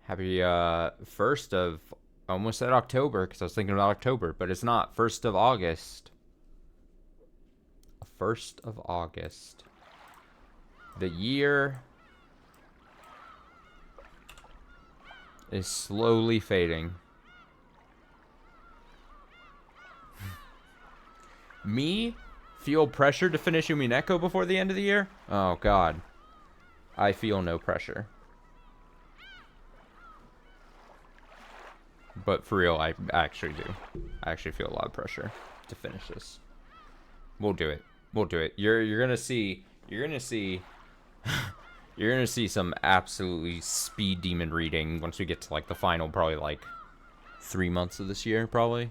Happy 1st of, I almost said October because I was thinking about October, but it's not. 1st of August. 1st of August. The year is slowly fading. Me feel pressure to finish Umineko before the end of the year? Oh god. I feel no pressure. But for real, I actually do. I actually feel a lot of pressure to finish this. We'll do it. We'll do it. You're gonna see you're gonna see some absolutely speed demon reading once we get to like the final probably like 3 months of this year probably.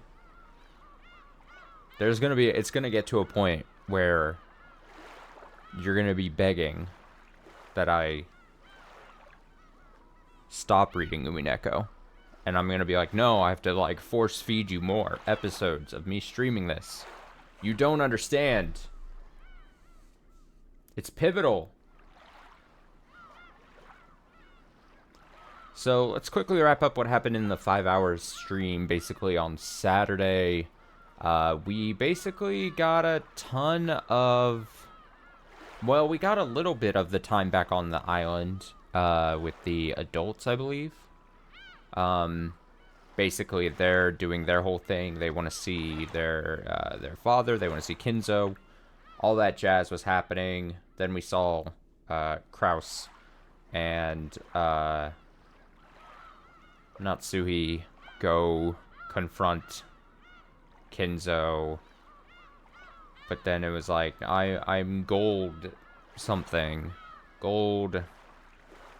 It's gonna get to a point where you're gonna be begging that I stop reading Umineko. And I'm gonna be like, no, I have to like force feed you more episodes of me streaming this. You don't understand. It's pivotal. So let's quickly wrap up what happened in the 5 hours stream basically on Saturday. We basically got a ton of... Well, we got a little bit of the time back on the island with the adults, I believe. Basically, they're doing their whole thing. They want to see their father. They want to see Kinzo. All that jazz was happening. Then we saw Kraus and Natsuhi go confront Kinzo. But then it was like, I'm gold something. Gold...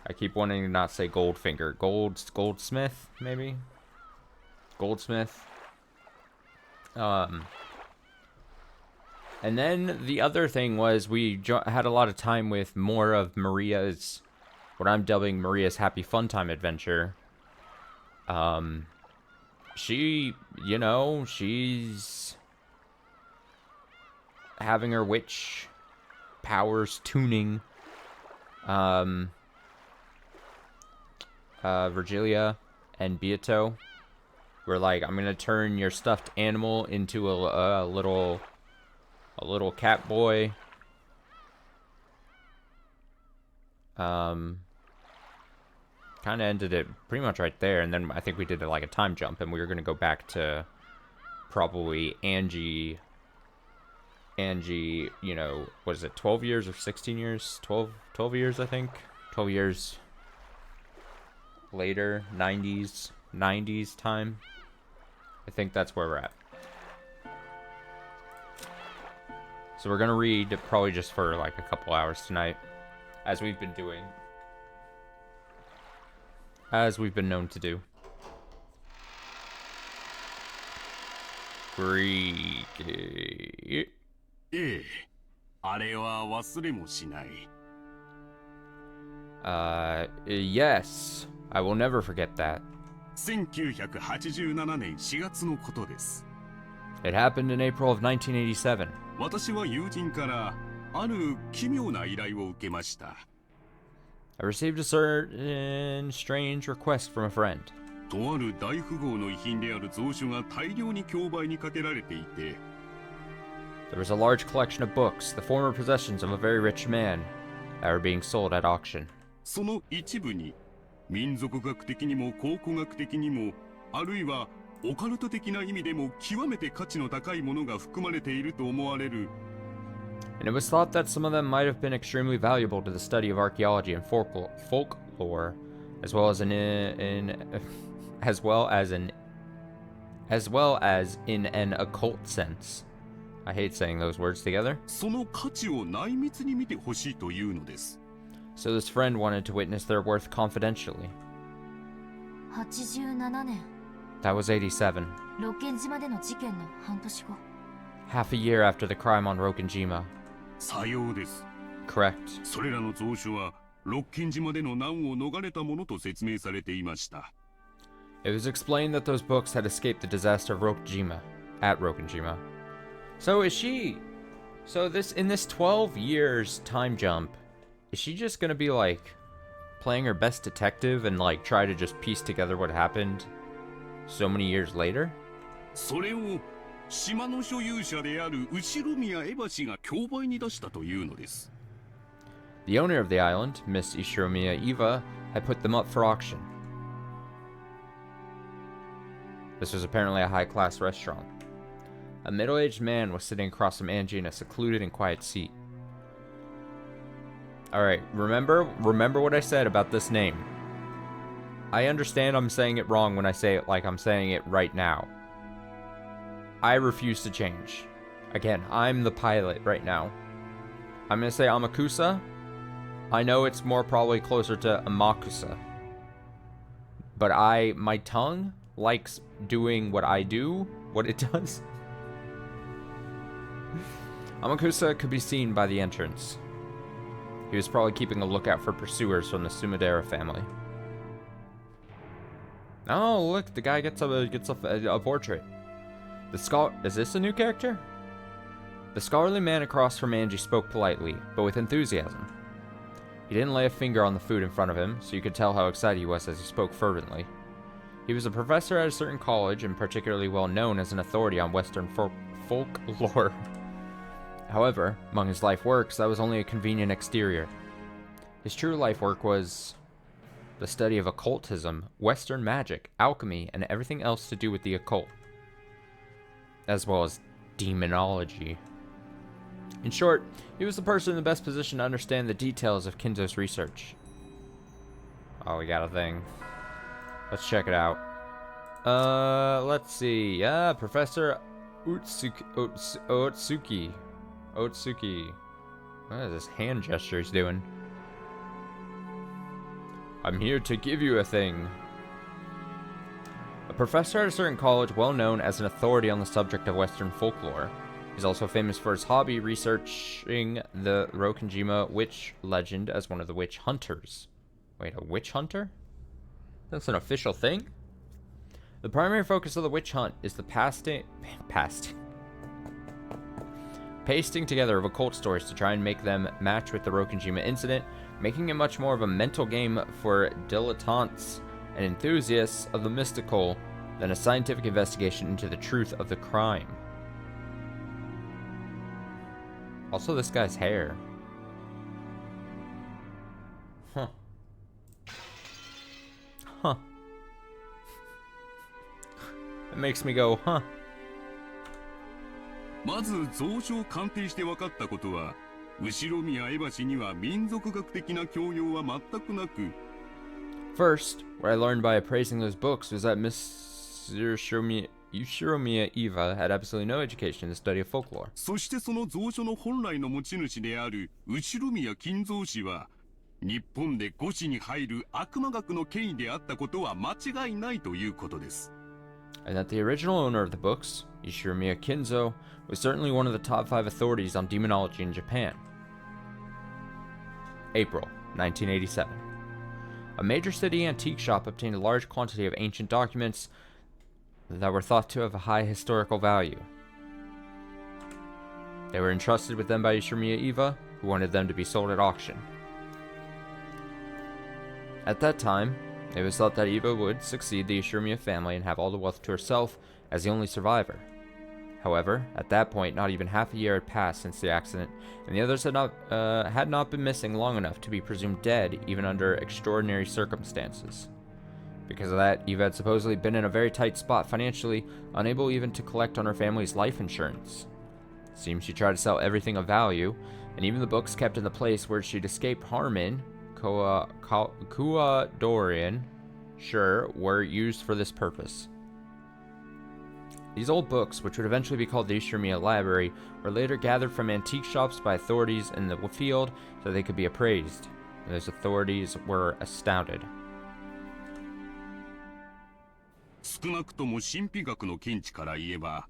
I keep wanting to not say Goldfinger. Goldsmith, maybe? Goldsmith. And then the other thing was we had a lot of time with more of Maria's, what I'm dubbing Maria's Happy Fun Time adventure. She, you know, she's having her witch powers tuning. Virgilia and Beato were like, I'm gonna turn your stuffed animal into a little cat boy. Kind of ended it pretty much right there, and then I think we did like a time jump, and we were gonna go back to probably Angie, you know, what is it, 12 years or 16 years? 12 years, I think. 12 years later, 90s time. I think that's where we're at. So we're gonna read probably just for like a couple hours tonight, as we've been doing, as we've been known to do. Greek. ええ、あれは忘れもしない。Yes, I will never forget that. 1987年4月のことです。It happened in April of 1987. 私は友人からある奇妙な依頼を受けました。I received a certain strange request from a friend. とある大富豪の遺品である蔵書が大量に競売にかけられていて、There was a large collection of books, the former possessions of a very rich man, that were being sold at auction. その一部に民族学的にも考古学的にも、あるいはオカルト的な意味でも極めて価値の高いものが含まれていると思われる。And it was thought that some of them might have been extremely valuable to the study of archaeology and folklore, as well as in an occult sense. I hate saying those words together. その価値を内密に見てほしいというのです。So this friend wanted to witness their worth confidentially. 87年 That was 87. 六軒島での事件の半年後 Half a year after the crime on Rokenjima. さようです。 Correct. それらの蔵書は六軒島での難を逃れたものと説明されていました。It was explained that those books had escaped the disaster of Rokenjima, at Rokenjima. So is she... So in this 12 years time jump, is she just gonna be like playing her best detective and like try to just piece together what happened so many years later? それを島の所有者である後宮エバ氏が競売に出したというのです。The owner of the island, Miss Ishiromiya Iva, had put them up for auction. This was apparently a high-class restaurant. A middle-aged man was sitting across from Angie in a secluded and quiet seat. Alright, remember what I said about this name. I understand I'm saying it wrong when I say it like I'm saying it right now. I refuse to change. Again, I'm the pilot right now. I'm gonna say Amakusa. I know it's more probably closer to Amakusa. But my tongue likes doing what I do, what it does. Amakusa could be seen by the entrance. He was probably keeping a lookout for pursuers from the Sumidera family. Oh, look, the guy gets a portrait. Is this a new character? The scholarly man across from Angie spoke politely, but with enthusiasm. He didn't lay a finger on the food in front of him, so you could tell how excited he was as he spoke fervently. He was a professor at a certain college, and particularly well known as an authority on Western folklore. However, among his life works, that was only a convenient exterior. His true life work was the study of occultism, Western magic, alchemy, and everything else to do with the occult, as well as demonology. In short, he was the person in the best position to understand the details of Kinzo's research. Oh, we got a thing. Let's check it out. Let's see. Yeah, Professor Otsuki. What is this hand gesture he's doing? I'm here to give you a thing. A professor at a certain college well known as an authority on the subject of Western folklore. He's also famous for his hobby researching the Rokenjima witch legend as one of the witch hunters. Wait, a witch hunter? That's an official thing? The primary focus of the witch hunt is the pasting together of occult stories to try and make them match with the Rokenjima incident, making it much more of a mental game for dilettantes and enthusiasts of the mystical than a scientific investigation into the truth of the crime. Also, this guy's hair. Huh. Huh. It makes me go, huh. まず蔵書を鑑定して分かったことは、後宮エバ氏には民族学的な教養は全くなく、 First, what I learned by appraising those books was that Miss Ishiromiya Iva had absolutely no education in the study of folklore. そしてその蔵書の本来の持ち主である後宮金蔵氏は、日本で五子に入る悪魔学の権威であったことは間違いないということです。 And that the original owner of the books, Ishiromiya Kinzo, was certainly one of the top 5 authorities on demonology in Japan. April 1987. A major city antique shop obtained a large quantity of ancient documents that were thought to have a high historical value. They were entrusted with them by Ishiromiya Iva, who wanted them to be sold at auction. At that time, it was thought that Iva would succeed the Ishiromiya family and have all the wealth to herself as the only survivor. However, at that point, not even half a year had passed since the accident, and the others had not been missing long enough to be presumed dead, even under extraordinary circumstances. Because of that, Eva had supposedly been in a very tight spot financially, unable even to collect on her family's life insurance. It seems she tried to sell everything of value, and even the books kept in the place where she'd escaped harm in, Kuadorian, sure, were used for this purpose. These old books, which would eventually be called the Ishiromiya Library, were later gathered from antique shops by authorities in the field so they could be appraised. And those authorities were astounded. 少なくとも神秘学の見地から言えば、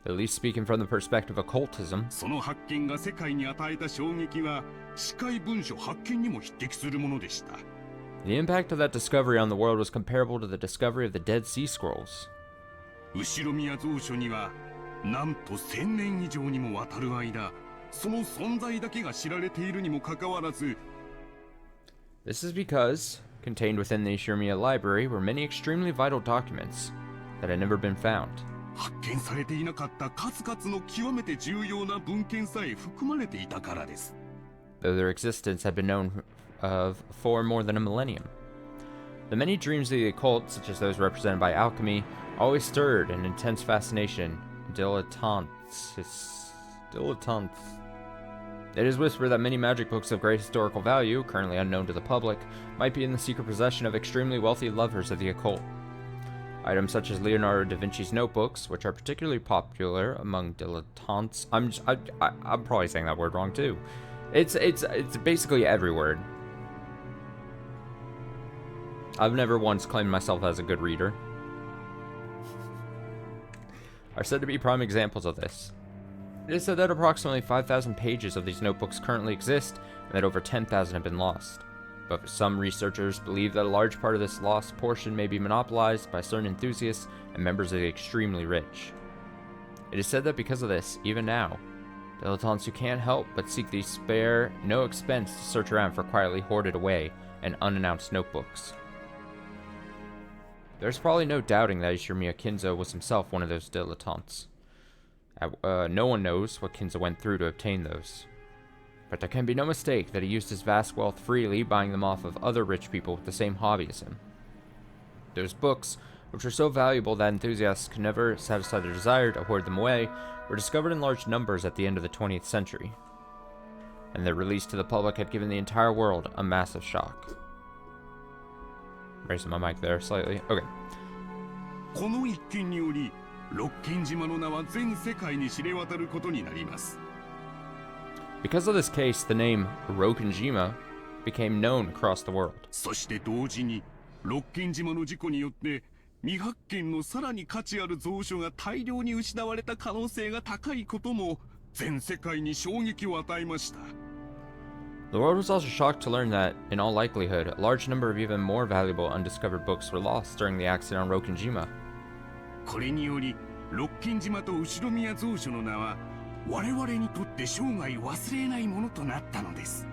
At least speaking from the perspective of occultism, その発見が世界に与えた衝撃は、司会文書発見にも匹敵するものでした。 the impact of that discovery on the world was comparable to the discovery of the Dead Sea Scrolls. 後宮蔵書には、なんと1000年以上にもわたる間、その存在だけが知られているにもかかわらず、This is because contained within the Ishimiya library were many extremely vital documents that had never been found. 発見されていなかった数々の極めて重要な文献さえ含まれていたからです。 Though their existence had been known of for more than a millennium. The many dreams of the occult, such as those represented by alchemy, always stirred an intense fascination in dilettantes. It is whispered that many magic books of great historical value, currently unknown to the public, might be in the secret possession of extremely wealthy lovers of the occult. Items such as Leonardo da Vinci's notebooks, which are particularly popular among dilettantes. I'm probably saying that word wrong too. It's basically every word. I've never once claimed myself as a good reader. Are said to be prime examples of this. It is said that approximately 5,000 pages of these notebooks currently exist, and that over 10,000 have been lost. But some researchers believe that a large part of this lost portion may be monopolized by certain enthusiasts and members of the extremely rich. It is said that because of this, even now, dilettantes who can't help but seek these spare no expense to search around for quietly hoarded away and unannounced notebooks. There's probably no doubting that Ishimiya Kinzo was himself one of those dilettantes. No one knows what Kinzo went through to obtain those. But there can be no mistake that he used his vast wealth freely, buying them off of other rich people with the same hobby as him. Those books, which were so valuable that enthusiasts could never satisfy their desire to hoard them away, were discovered in large numbers at the end of the 20th century. And their release to the public had given the entire world a massive shock. Raising my mic there slightly. Okay. この一件により、六軒島の名は全世界に知れ渡ることになります。 Because of this case, the name Rokenjima became known across the world. そして同時に、六軒島の事故によって未発見のさらに価値ある蔵書が大量に失われた可能性が高いことも全世界に衝撃を与えました。 The world was also shocked to learn that, in all likelihood, a large number of even more valuable undiscovered books were lost during the accident on Rokenjima. これにより、六軒島と後宮蔵書の名は我々にとって生涯忘れないものとなったのです。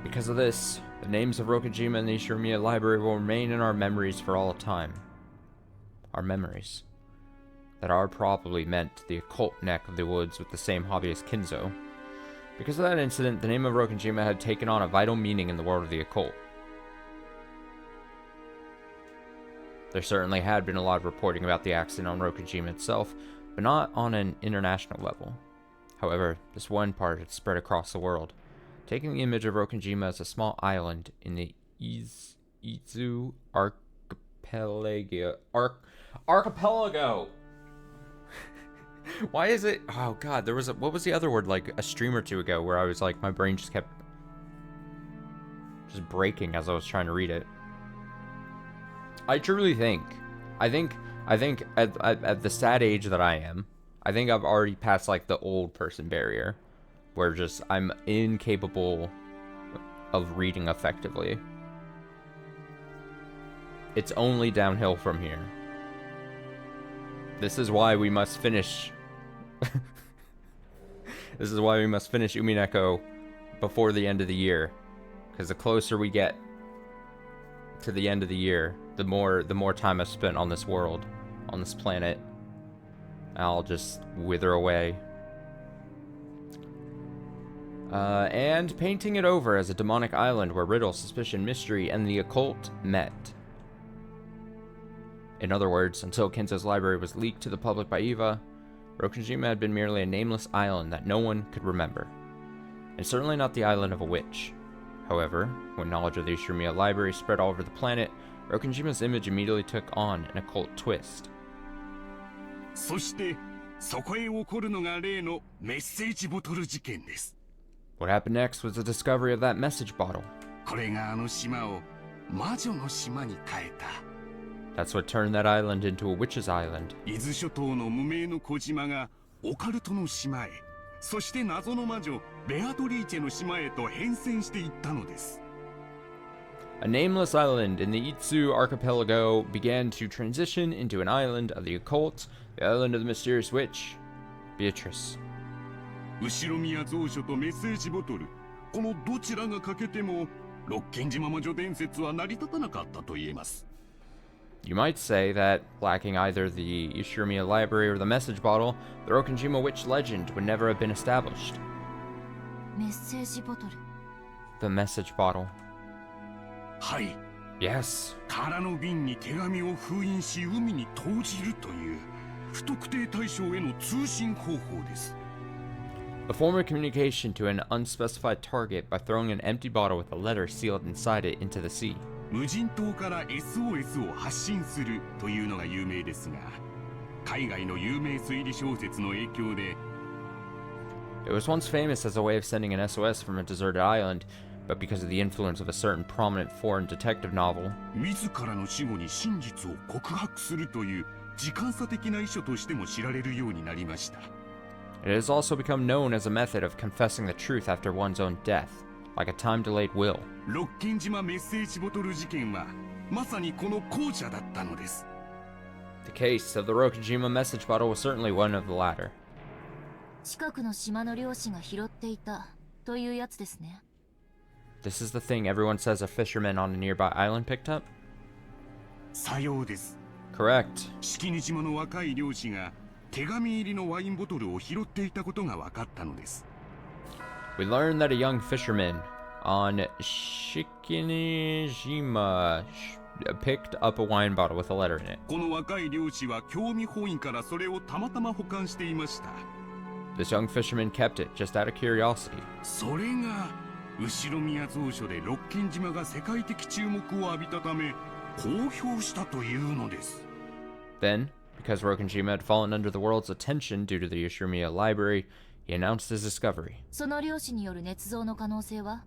Because of this, the names of Rokenjima and the Ishimiya library will remain in our memories for all time. Our memories. That are probably meant the occult neck of the woods with the same hobby as Kinzo. Because of that incident, the name of Rokenjima had taken on a vital meaning in the world of the occult. There certainly had been a lot of reporting about the accident on Rokenjima itself, but not on an international level. However, this one part had spread across the world, taking the image of Rokenjima as a small island in the Izu archipelago. Why is it? Oh god, there was what was the other word like a stream or two ago where I was like, my brain just kept just breaking as I was trying to read it. I truly think at the sad age that I am, I think I've already passed like the old person barrier, where just I'm incapable of reading effectively. It's only downhill from here. This is why we must finish. This is why we must finish Umineko before the end of the year, because the closer we get to the end of the year, the more time I've spent on this world, on this planet, I'll just wither away. And painting it over as a demonic island where riddle, suspicion, mystery, and the occult met. In other words, until Kinzo's library was leaked to the public by Eva, Rokenjima had been merely a nameless island that no one could remember. And certainly not the island of a witch. However, when knowledge of the Ishimiya library spread all over the planet, Rokenjima's image immediately took on an occult twist. そして、そこへ起こるのが例のメッセージボトル事件です。 What happened next was the discovery of that message bottle. これがあの島を魔女の島に変えた。 That's what turned that island into a witch's island. 伊豆諸島の無名の小島がオカルトの島へ、そして謎の魔女ベアトリーチェの島へと変遷していったのです。 A nameless island in the Itsu archipelago began to transition into an island of the occult, the island of the mysterious witch, Beatrice. 後宮蔵書とメッセージボトル、このどちらが欠けても六軒島魔女伝説は成り立たなかったと言えます。 You might say that, lacking either the Ishirimiya library or the message bottle, the Rokenjima witch legend would never have been established. メッセージボトル。 The message bottle. はい。 Yes. 空の瓶に手紙を封印し海に投じるという不特定対象への通信方法です。 A form of communication to an unspecified target by throwing an empty bottle with a letter sealed inside it into the sea. 無人島から SOS を発信するというのが有名ですが、海外の有名推理小説の影響で It was once famous as a way of sending an SOS from a deserted island, but because of the influence of a certain prominent foreign detective novel, 自らの死後に真実を告白するという時間差的な遺書としても知られるようになりました。 it has also become known as a method of confessing the truth after one's own death, like a time-delayed will. 六軒島メッセージボトル事件はまさにこの後者だったのです。 The case of the Rokujima message bottle was certainly one of the latter. 近くの島の漁師が拾っていたというやつですね。 This is the thing everyone says a fisherman on a nearby island picked up? さようです。 Correct. 式に島の若い漁師が手紙入りのワインボトルを拾っていたことが分かったのです。 We learned that a young fisherman on Shikinijima picked up a wine bottle with a letter in it. この若い漁師は興味本位からそれをたまたま保管していました。 This young fisherman kept it just out of curiosity. それが後ろ宮蔵書で六軒島が世界的注目を浴びたため公表したというのです。 Then, because Rokenjima had fallen under the world's attention due to the Yoshimiya library, he announced his discovery. その漁師による捏造の可能性は？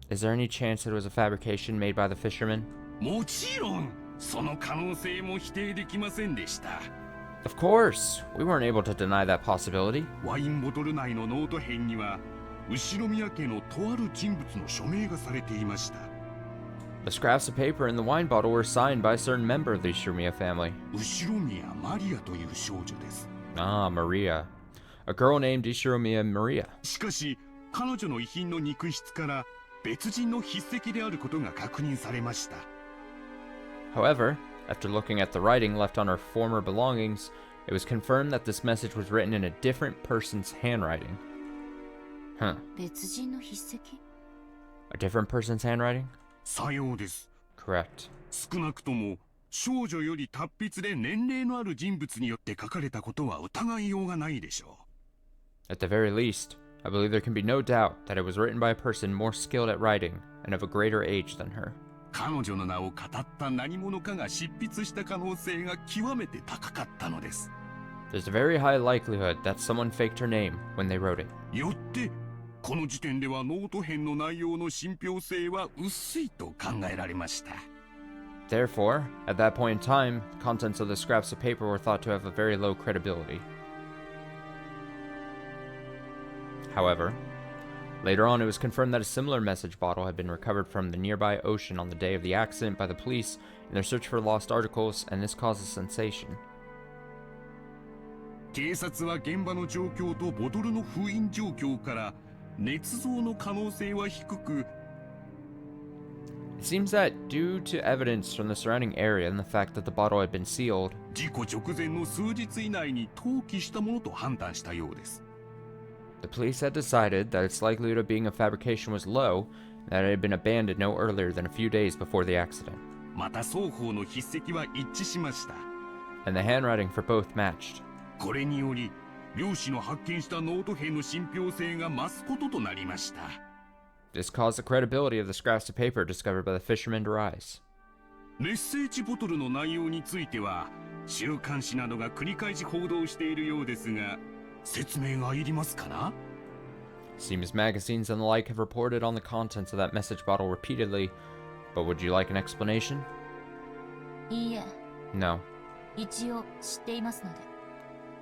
Is there any chance that it was a fabrication made by the fisherman? もちろんその可能性も否定できませんでした。 Of course! We weren't able to deny that possibility. ワインボトル内のノート片には後ろ宮家のとある人物の署名がされていました。 The scraps of paper in the wine bottle were signed by a certain member of the Ishimiya family. 後ろ宮マリアという少女です。 Ah, Maria. A girl named Ishiromiya Maria. しかし彼女の遺品の肉質から別人の筆跡であることが確認されました。 However, after looking at the writing left on her former belongings, it was confirmed that this message was written in a different person's handwriting. Huh. 別人の筆跡？ A different person's handwriting? さようです。 Correct. 少なくとも少女より達筆で年齢のある人物によって書かれたことは疑いようがないでしょう。 At the very least, I believe there can be no doubt that it was written by a person more skilled at writing and of a greater age than her. 彼女の名を語った何者かが執筆した可能性が極めて高かったのです。 There's a very high likelihood that someone faked her name when they wrote it. よってこの時点ではノート編の内容の信憑性は薄いと考えられました。 Therefore, at that point in time, the contents of the scraps of paper were thought to have a very low credibility. However, later on it was confirmed that a similar message bottle had been recovered from the nearby ocean on the day of the accident by the police in their search for lost articles, and this caused a sensation. 警察は現場の状況とボトルの封印状況から捏造の可能性は低く、 It seems that due to evidence from the surrounding area and the fact that the bottle had been sealed, 事故直前の数日以内に投棄したものと判断したようです。 the police had decided that its likelihood of being a fabrication was low, and that it had been abandoned no earlier than a few days before the accident. また双方の筆跡は一致しました。 And the handwriting for both matched. これにより漁師の発見したノート片の信憑性が増すこととなりました。 This caused the credibility of the scraps of paper discovered by the fisherman to rise. メッセージボトルの内容については週刊誌などが繰り返し報道しているようですが、説明がいりますかな？ Seems magazines and the like have reported on the contents of that message bottle repeatedly, but would you like an explanation? いいえ、 No. 一応知っていますので。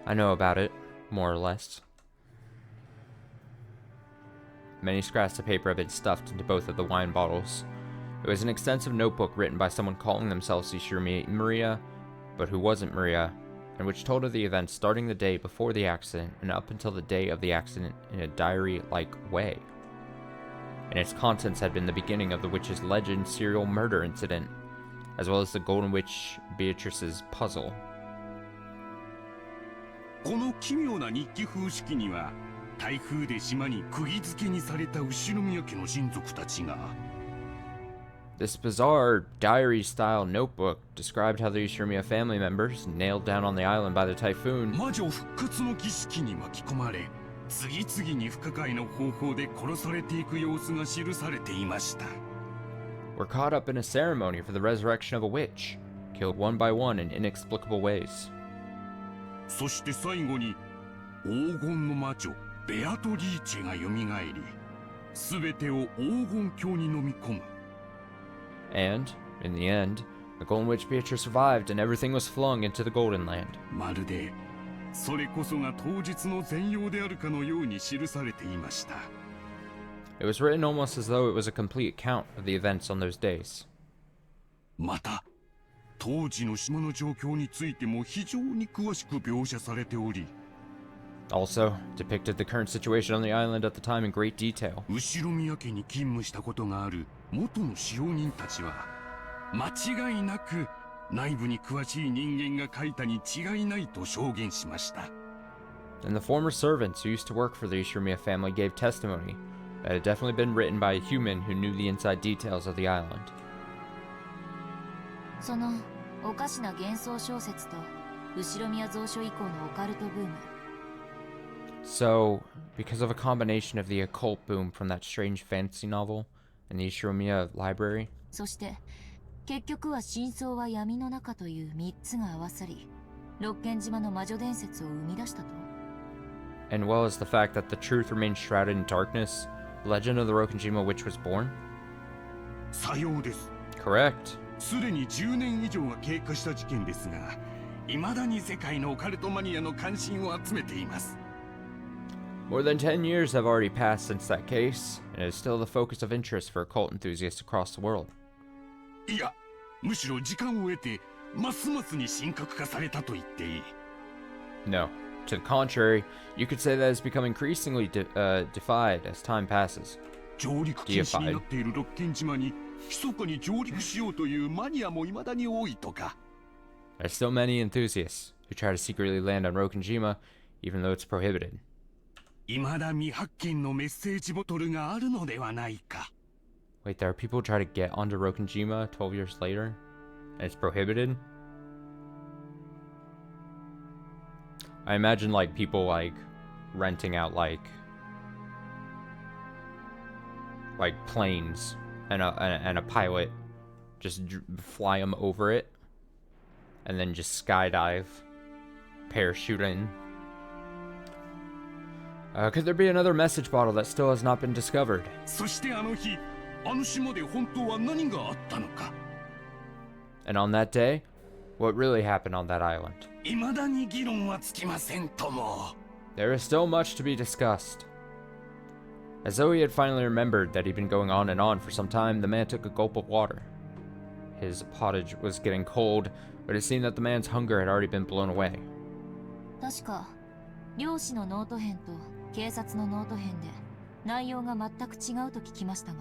I know about it, more or less. Many scraps of paper have been stuffed into both of the wine bottles. It was an extensive notebook written by someone calling themselves Ishirumi Maria, but who wasn't Maria, and which told of the events starting the day before the accident and up until the day of the accident in a diary-like way. and its contents had been the beginning of the witch's legend serial murder incident, as well as the Golden Witch Beatrice's puzzle. この奇妙な日記風式には台風で島に釘付けにされた後宮家の親族たちが This bizarre diary-style notebook described how the Ushirimiya family members, nailed down on the island by the typhoon, 魔女復活の儀式に巻き込まれ次々に不可解な方法で殺されていく様子が記されていました were caught up in a ceremony for the resurrection of a witch, killed one by one in inexplicable ways. そして最後に黄金の魔女ベアトリーチェがよみがえり全てを黄金鏡に飲み込む And, in the end, the Golden Witch Beatrice survived and everything was flung into the Golden Land. まるでそれこそが当日の全容であるかのように記されていました It was written almost as though it was a complete account of the events on those days. また当時の島の状況についても非常に詳しく描写されており Also, depicted the current situation on the island at the time in great detail. 後宮家に勤務したことがある元の使用人たちは間違いなく内部に詳しい人間が書いたに違いないと証言しました And the former servants who used to work for the Ushirimiya family gave testimony that it had definitely been written by a human who knew the inside details of the island. そのおかしな幻想小説と後宮蔵書以降のオカルトブーム So, because of a combination of the occult boom from that strange fantasy novel and the Ushirimiya library, そして結局は真相は闇の中という3つが合わさり六軒島の魔女伝説を生み出したと and well as the fact that the truth remained shrouded in darkness, the legend of the Rokenjima witch was born? さようです Correct. すでに10年以上が経過した事件ですが未だに世界のオカルトマニアの関心を集めています More than 10 years have already passed since that case, and it is still the focus of interest for occult enthusiasts across the world. いやむしろ時間を得てますますに神格化されたと言っていい No. To the contrary, you could say that it's become increasingly defied as time passes. 上陸禁止になっている六軒島に密かに上陸しようというマニアも未だに多いとか There are still many enthusiasts who try to secretly land on Rokenjima, even though it's prohibited. 未だ未発見のメッセージボトルがあるのではないか Wait, there are people who try to get onto Rokenjima 12 years later, and it's prohibited? I imagine, like, people, like, renting out, like planes and a pilot, just fly them over it, and then just skydive, parachute in. Could there be another message bottle that still has not been discovered? そしてあの日あの島で本当は何があったのか And on that day, what really happened on that island? 未だに議論はつきませんとも There is still much to be discussed. As though he had finally remembered that he'd been going on and on for some time, the man took a gulp of water. His pottage was getting cold, but it seemed that the man's hunger had already been blown away. 確か漁師のノート編と警察のノート編で内容が全く違うと聞きましたが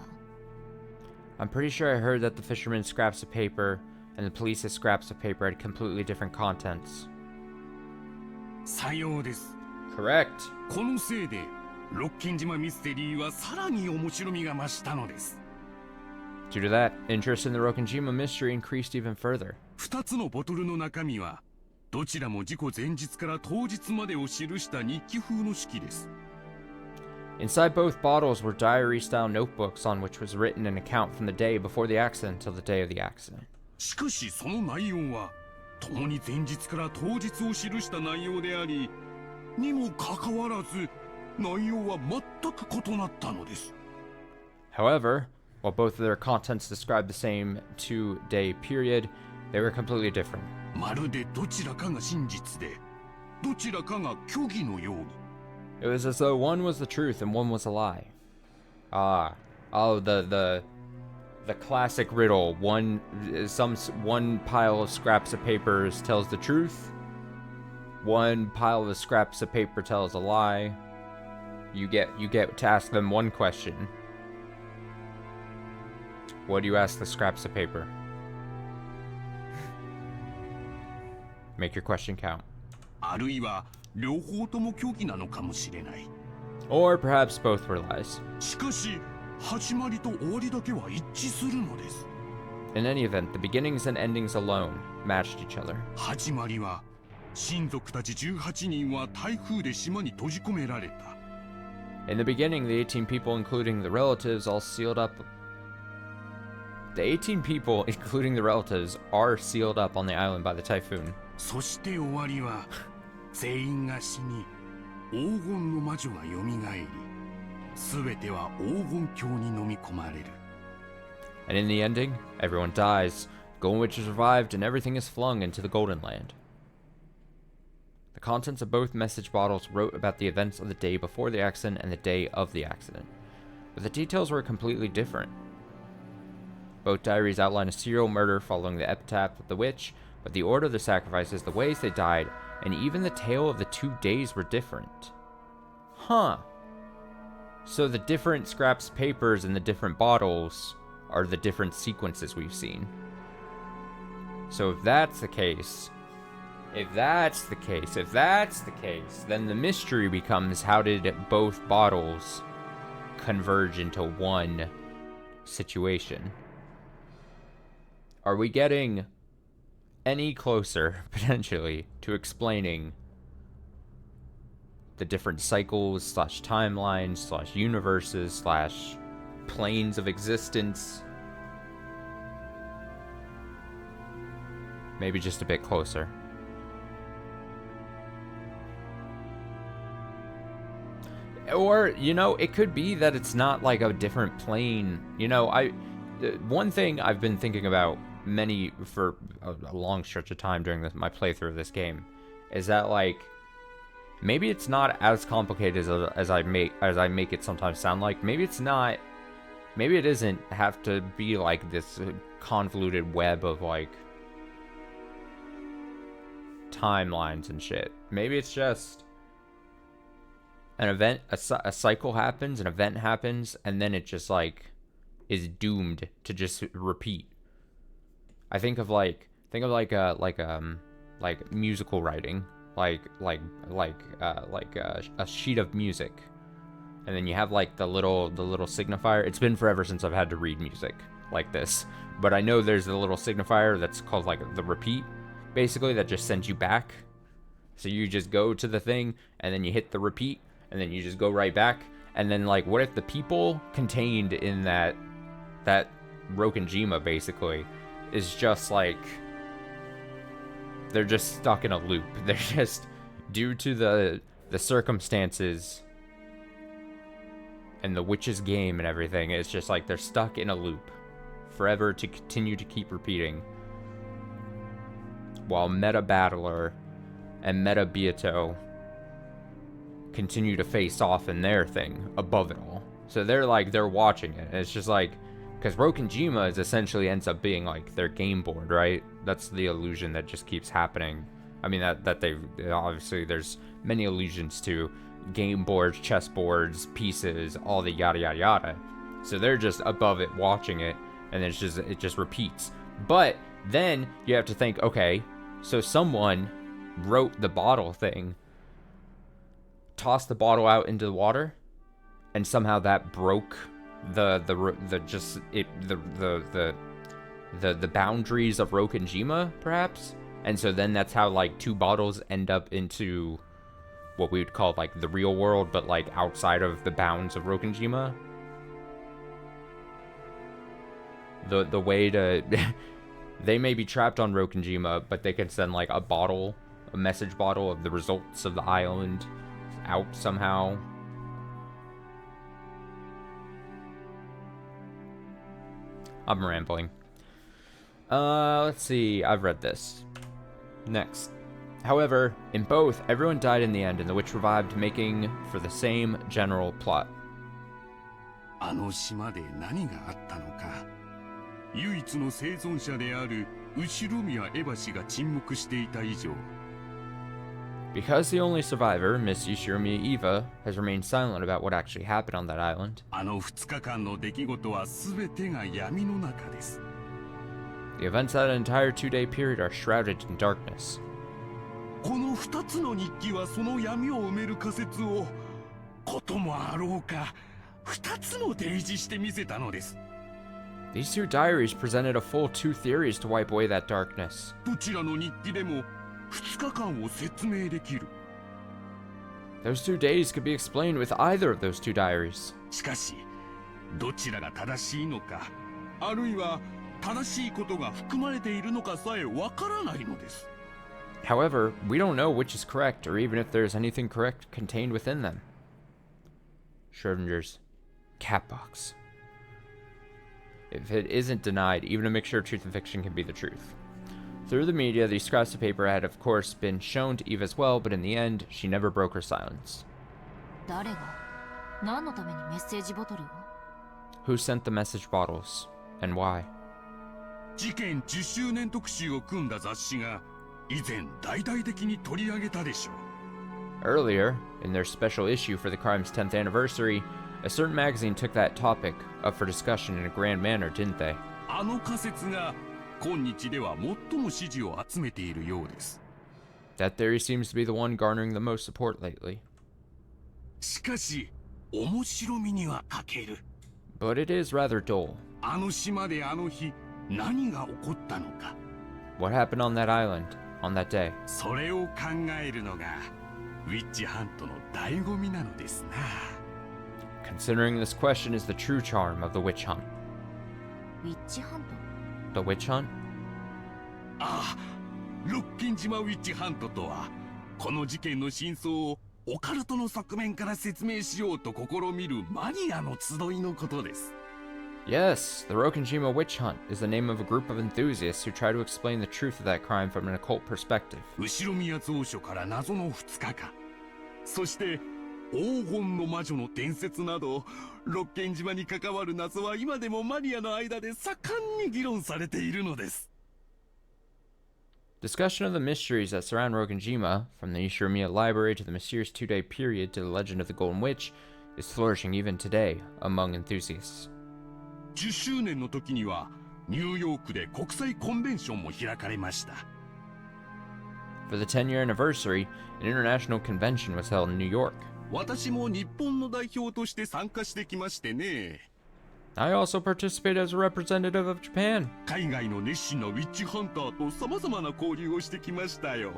I'm pretty sure I heard that the fisherman's scraps of paper and the police's scraps of paper had completely different contents. さようです Correct. このせいで六軒島ミステリーはさらに面白みが増したのです Due to that, interest in the Rokenjima mystery increased even further. 2つのボトルの中身はどちらも事故前日から当日までを記した日記風の式です Inside both bottles were diary-style notebooks on which was written an account from the day before the accident till the day of the accident. しかしその内容は共に前日から当日を記した内容でありにもかかわらず内容は全く異なったのです However, while both of their contents described the same 2-day period, they were completely different. まるでどちらかが真実でどちらかが虚偽のように It was as though one was the truth and one was a lie. The classic riddle. One pile of scraps of papers tells the truth. One pile of scraps of paper tells a lie. You get to ask them one question, What do you ask the scraps of paper? Make your question count. あるいは両方とも虚偽なのかもしれない。 Or perhaps both were lies. しかし始まりと終わりだけは一致するのです。 In any event, the beginnings and endings alone matched each other. 始まりは親族たち18人は台風で島に閉じ込められた。 In the beginning, the 18 people, including the relatives, all sealed up. The 18 people, including the relatives, are sealed up on the island by the typhoon. そして終わりは全員が死に黄金の魔女がよみがえり、全ては黄金鏡に飲み込まれる。 And in the ending, everyone dies, Golden Witch is revived, and everything is flung into the Golden Land. The contents of both message bottles wrote about the events of the day before the accident and the day of the accident, but the details were completely different. Both diaries outline a serial murder following the epitaph of the witch, but the order of the sacrifices, the ways they died, and even the tale of the 2 days were different. Huh. So the different scraps of papers in the different bottles are the different sequences we've seen. So if that's the case, then the mystery becomes, how did both bottles converge into one situation? Are we getting any closer, potentially, to explaining the different cycles / timelines / universes / planes of existence? Maybe just a bit closer. Or, it could be that it's not like a different plane. One thing I've been thinking about for a long stretch of time during my playthrough of this game is that, like, maybe it's not as complicated as I make it sometimes sound like. Maybe it doesn't have to be like this convoluted web of, like, timelines and shit. Maybe it's just an event, a cycle happens, an event happens, and then it just, like, is doomed to just repeat. I think of musical writing, like a sheet of music, and then you have, like, the little signifier. It's been forever since I've had to read music like this, but I know there's a little signifier that's called, like, the repeat, basically, that just sends you back. So you just go to the thing, and then you hit the repeat, and then you just go right back. And then, like, what if the people contained in that Rokenjima, basically, is just, like, they're just stuck in a loop. They're just, due to the circumstances and the witch's game and everything, it's just like they're stuck in a loop forever to continue to keep repeating, while Meta Battler and Meta Beato continue to face off in their thing above it all. So they're watching it. And it's just like, because Rokenjima is essentially ends up being like their game board, right? That's the illusion that just keeps happening. I mean, that they obviously, there's many allusions to game boards, chess boards, pieces, all the yada yada yada. So they're just above it watching it, and it just repeats. But then you have to think, okay, so someone wrote the bottle thing, tossed the bottle out into the water, and somehow that broke the boundaries of Rokenjima, perhaps. And so then that's how, like, 2 bottles end up into what we would call, like, the real world, but, like, outside of the bounds of Rokenjima. The way to they may be trapped on Rokenjima, but they can send, like, a message bottle of the results of the island out somehow. I'm rambling. Let's see. I've read this. Next. However, in both, everyone died in the end, and the witch revived, making for the same general plot. あの島で何があったのか。唯一の生存者である後宮エバ氏が沈黙していた以上、Because the only survivor, Miss Yoshiromi Eva, has remained silent about what actually happened on that island, あの2日間の出来事は全てが闇の中です。 the events of that entire 2-day period are shrouded in darkness. この2つの日記はその闇を埋める仮説をこともあろうか2つも提示してみせたのです。 These two diaries presented a full 2 theories to wipe away that darkness. どちらの日記でも2日間を説明できる。 Those 2 days could be explained with either of those 2 diaries. しかしどちらが正しいのかあるいは正しいことが含まれているのかさえわからないのです。 However, we don't know which is correct or even if there's anything correct contained within them. Schrodinger's cat box. If it isn't denied, even a mixture of truth and fiction can be the truth. Through the media, these scraps of paper had, of course, been shown to Eve as well, but in the end, she never broke her silence. 誰が何のためにメッセージボトルを Who sent the message bottles, and why? 事件10周年特集を組んだ雑誌が以前大々的に取り上げたでしょう。 Earlier, in their special issue for the crime's 10th anniversary, a certain magazine took that topic up for discussion in a grand manner, didn't they? あの仮説が今日では最も支持を集めているようです。 That theory seems to be the one garnering the most support lately. しかし面白みには欠ける。 But it is rather dull. あの島であの日何が起こったのか。 What happened on that island, on that day? それを考えるのがウィッチハントの醍醐味なのですな。 Considering this question is the true charm of the witch hunt. ウィッチハント The witch hunt? ああ、ロッキン島ウィッチハントとはこの事件の真相をオカルトの側面から説明しようと試みるマニアの集いのことです。 Yes, the Rokenjima witch hunt is the name of a group of enthusiasts who try to explain the truth of that crime from an occult perspective. 後宮蔵書から謎の2日間、そして黄金の魔女の伝説などロッケン島に関わる謎は今でもマニアの間で盛んに議論されているのです。 Discussion of the mysteries that surround Rokenjima, from the Ishirimiya library to the mysterious 2-day period to the legend of the Golden Witch, is flourishing even today among enthusiasts. 10周年の時にはニューヨークで国際コンベンションも開かれました。 For the 10-year anniversary, an international convention was held in New York. 私も日本の代表として参加してきましてね。 I also participated as a representative of Japan. 海外の熱心なウィッチハンターと様々な交流をしてきましたよ。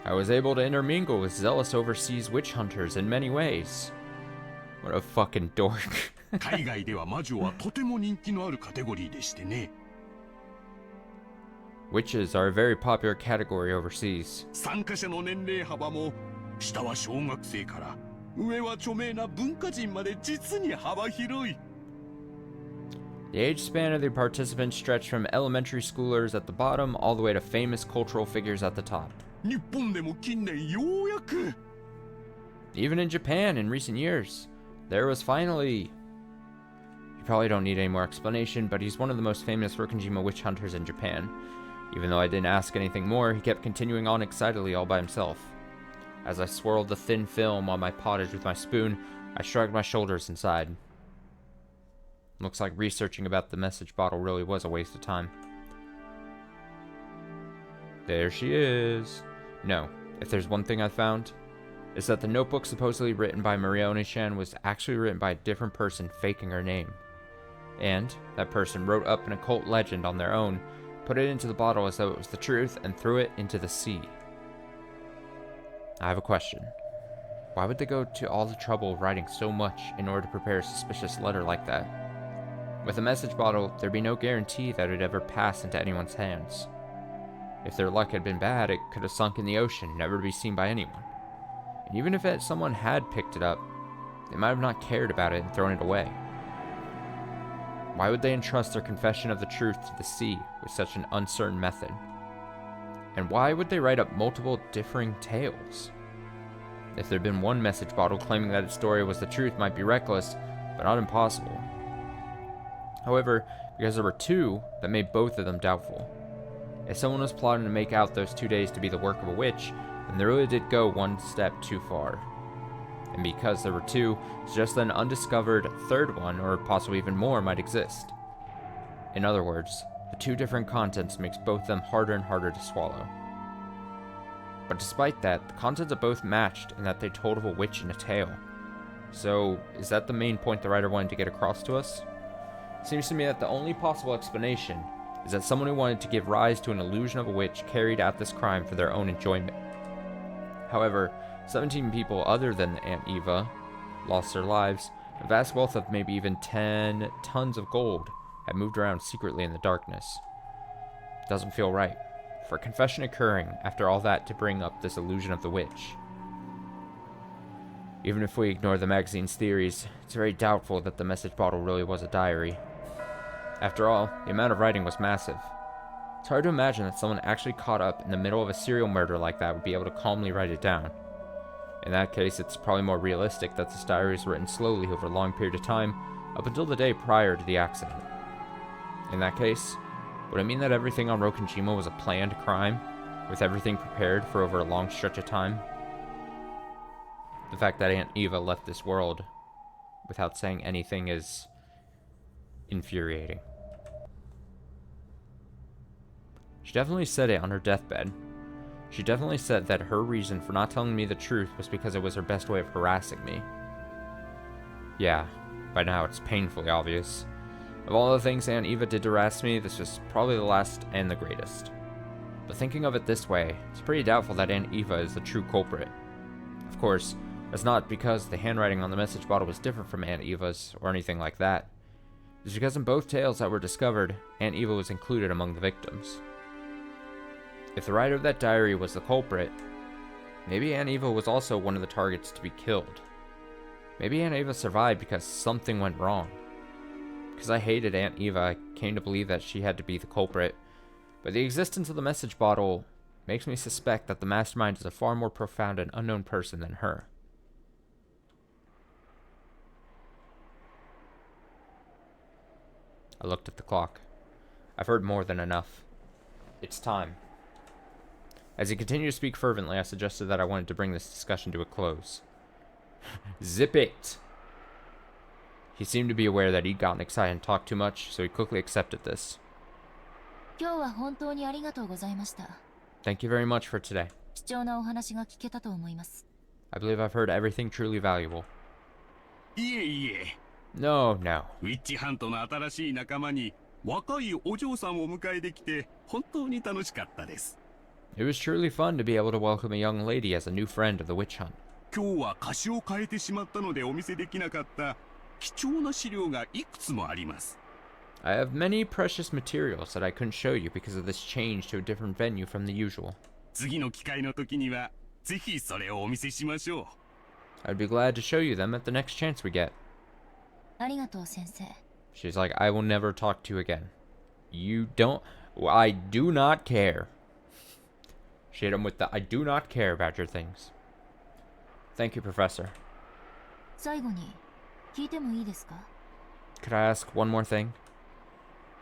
I was able to intermingle with zealous overseas witch hunters in many ways. What a fucking dork. 海外では魔女はとても人気のあるカテゴリーでしてね。 Witches are a very popular category overseas. 参加者の年齢幅も下は小学生から上は著名な文化人まで実に幅広い。 The age span of the participants stretched from elementary schoolers at the bottom all the way to famous cultural figures at the top. 日本でも近年ようやく Even in Japan in recent years, there was finally... You probably don't need any more explanation, but he's one of the most famous Rokenjima witch hunters in Japan. Even though I didn't ask anything more, he kept continuing on excitedly all by himself. As I swirled the thin film on my pottage with my spoon, I shrugged my shoulders and sighed. Looks like researching about the message bottle really was a waste of time. There she is. No, if there's one thing I found, it's that the notebook supposedly written by Maria Onishan was actually written by a different person faking her name. And that person wrote up an occult legend on their own, put it into the bottle as though it was the truth, and threw it into the sea. I have a question. Why would they go to all the trouble of writing so much in order to prepare a suspicious letter like that? With a message bottle, there'd be no guarantee that it'd ever pass into anyone's hands. If their luck had been bad, it could have sunk in the ocean, never to be seen by anyone. And even if someone had picked it up, they might have not cared about it and thrown it away. Why would they entrust their confession of the truth to the sea with such an uncertain method? And why would they write up multiple differing tales? If there'd been one message bottle claiming that its story was the truth might be reckless, but not impossible. However, because there were two, that made both of them doubtful. If someone was plotting to make out those 2 days to be the work of a witch, and they really did go one step too far. And because there were two, suggests that an undiscovered third one, or possibly even more, might exist. In other words, the two different contents makes both of them harder and harder to swallow. But despite that, the contents of both matched in that they told of a witch and a tale. So, is that the main point the writer wanted to get across to us? It seems to me that the only possible explanation is that someone who wanted to give rise to an illusion of a witch carried out this crime for their own enjoyment. However, 17 people other than Aunt Eva lost their lives, a vast wealth of maybe even 10 tons of gold had moved around secretly in the darkness. Doesn't feel right, for a confession occurring after all that to bring up this illusion of the witch. Even if we ignore the magazine's theories, it's very doubtful that the message bottle really was a diary. After all, the amount of writing was massive. It's hard to imagine that someone actually caught up in the middle of a serial murder like that would be able to calmly write it down. In that case, it's probably more realistic that this diary was written slowly over a long period of time, up until the day prior to the accident. In that case, would it mean that everything on Rokenjima was a planned crime, with everything prepared for over a long stretch of time? The fact that Aunt Eva left this world without saying anything is infuriating. She definitely said it on her deathbed. She definitely said that her reason for not telling me the truth was because it was her best way of harassing me. Yeah, by now it's painfully obvious. Of all the things Aunt Eva did to harass me, this was probably the last and the greatest. But thinking of it this way, it's pretty doubtful that Aunt Eva is the true culprit. Of course, that's not because the handwriting on the message bottle was different from Aunt Eva's or anything like that. It's because in both tales that were discovered, Aunt Eva was included among the victims. If the writer of that diary was the culprit, maybe Aunt Eva was also one of the targets to be killed. Maybe Aunt Eva survived because something went wrong. Because I hated Aunt Eva, I came to believe that she had to be the culprit. But the existence of the message bottle makes me suspect that the mastermind is a far more profound and unknown person than her. I looked at the clock. I've heard more than enough. It's time. As he continued to speak fervently, I suggested that I wanted to bring this discussion to a close. Zip it! He seemed to be aware that he'd gotten excited and talked too much, so he quickly accepted this. 今日は本当にありがとうございました。 Thank you very much for today. 貴重なお話が聞けたと思います。 I believe I've heard everything truly valuable. いえいえ。 No, no. ウィッチハントの新しい仲間に若いお嬢さんを迎えできて本当に楽しかったです。 It was truly fun to be able to welcome a young lady as a new friend of the witch hunt. 今日は歌詞を変えてしまったのでお見せできなかった貴重な資料がいくつもあります。 I have many precious materials that I couldn't show you because of this change to a different venue from the usual. 次の機会の時にはぜひそれをお見せしましょう。 I'd be glad to show you them at the next chance we get. ありがとう先生。 She's like, I will never talk to you again. You don't... I do not care. She hit him with the, I do not care about your things. Thank you, Professor. 最後に聞いてもいいですか？ Could I ask one more thing?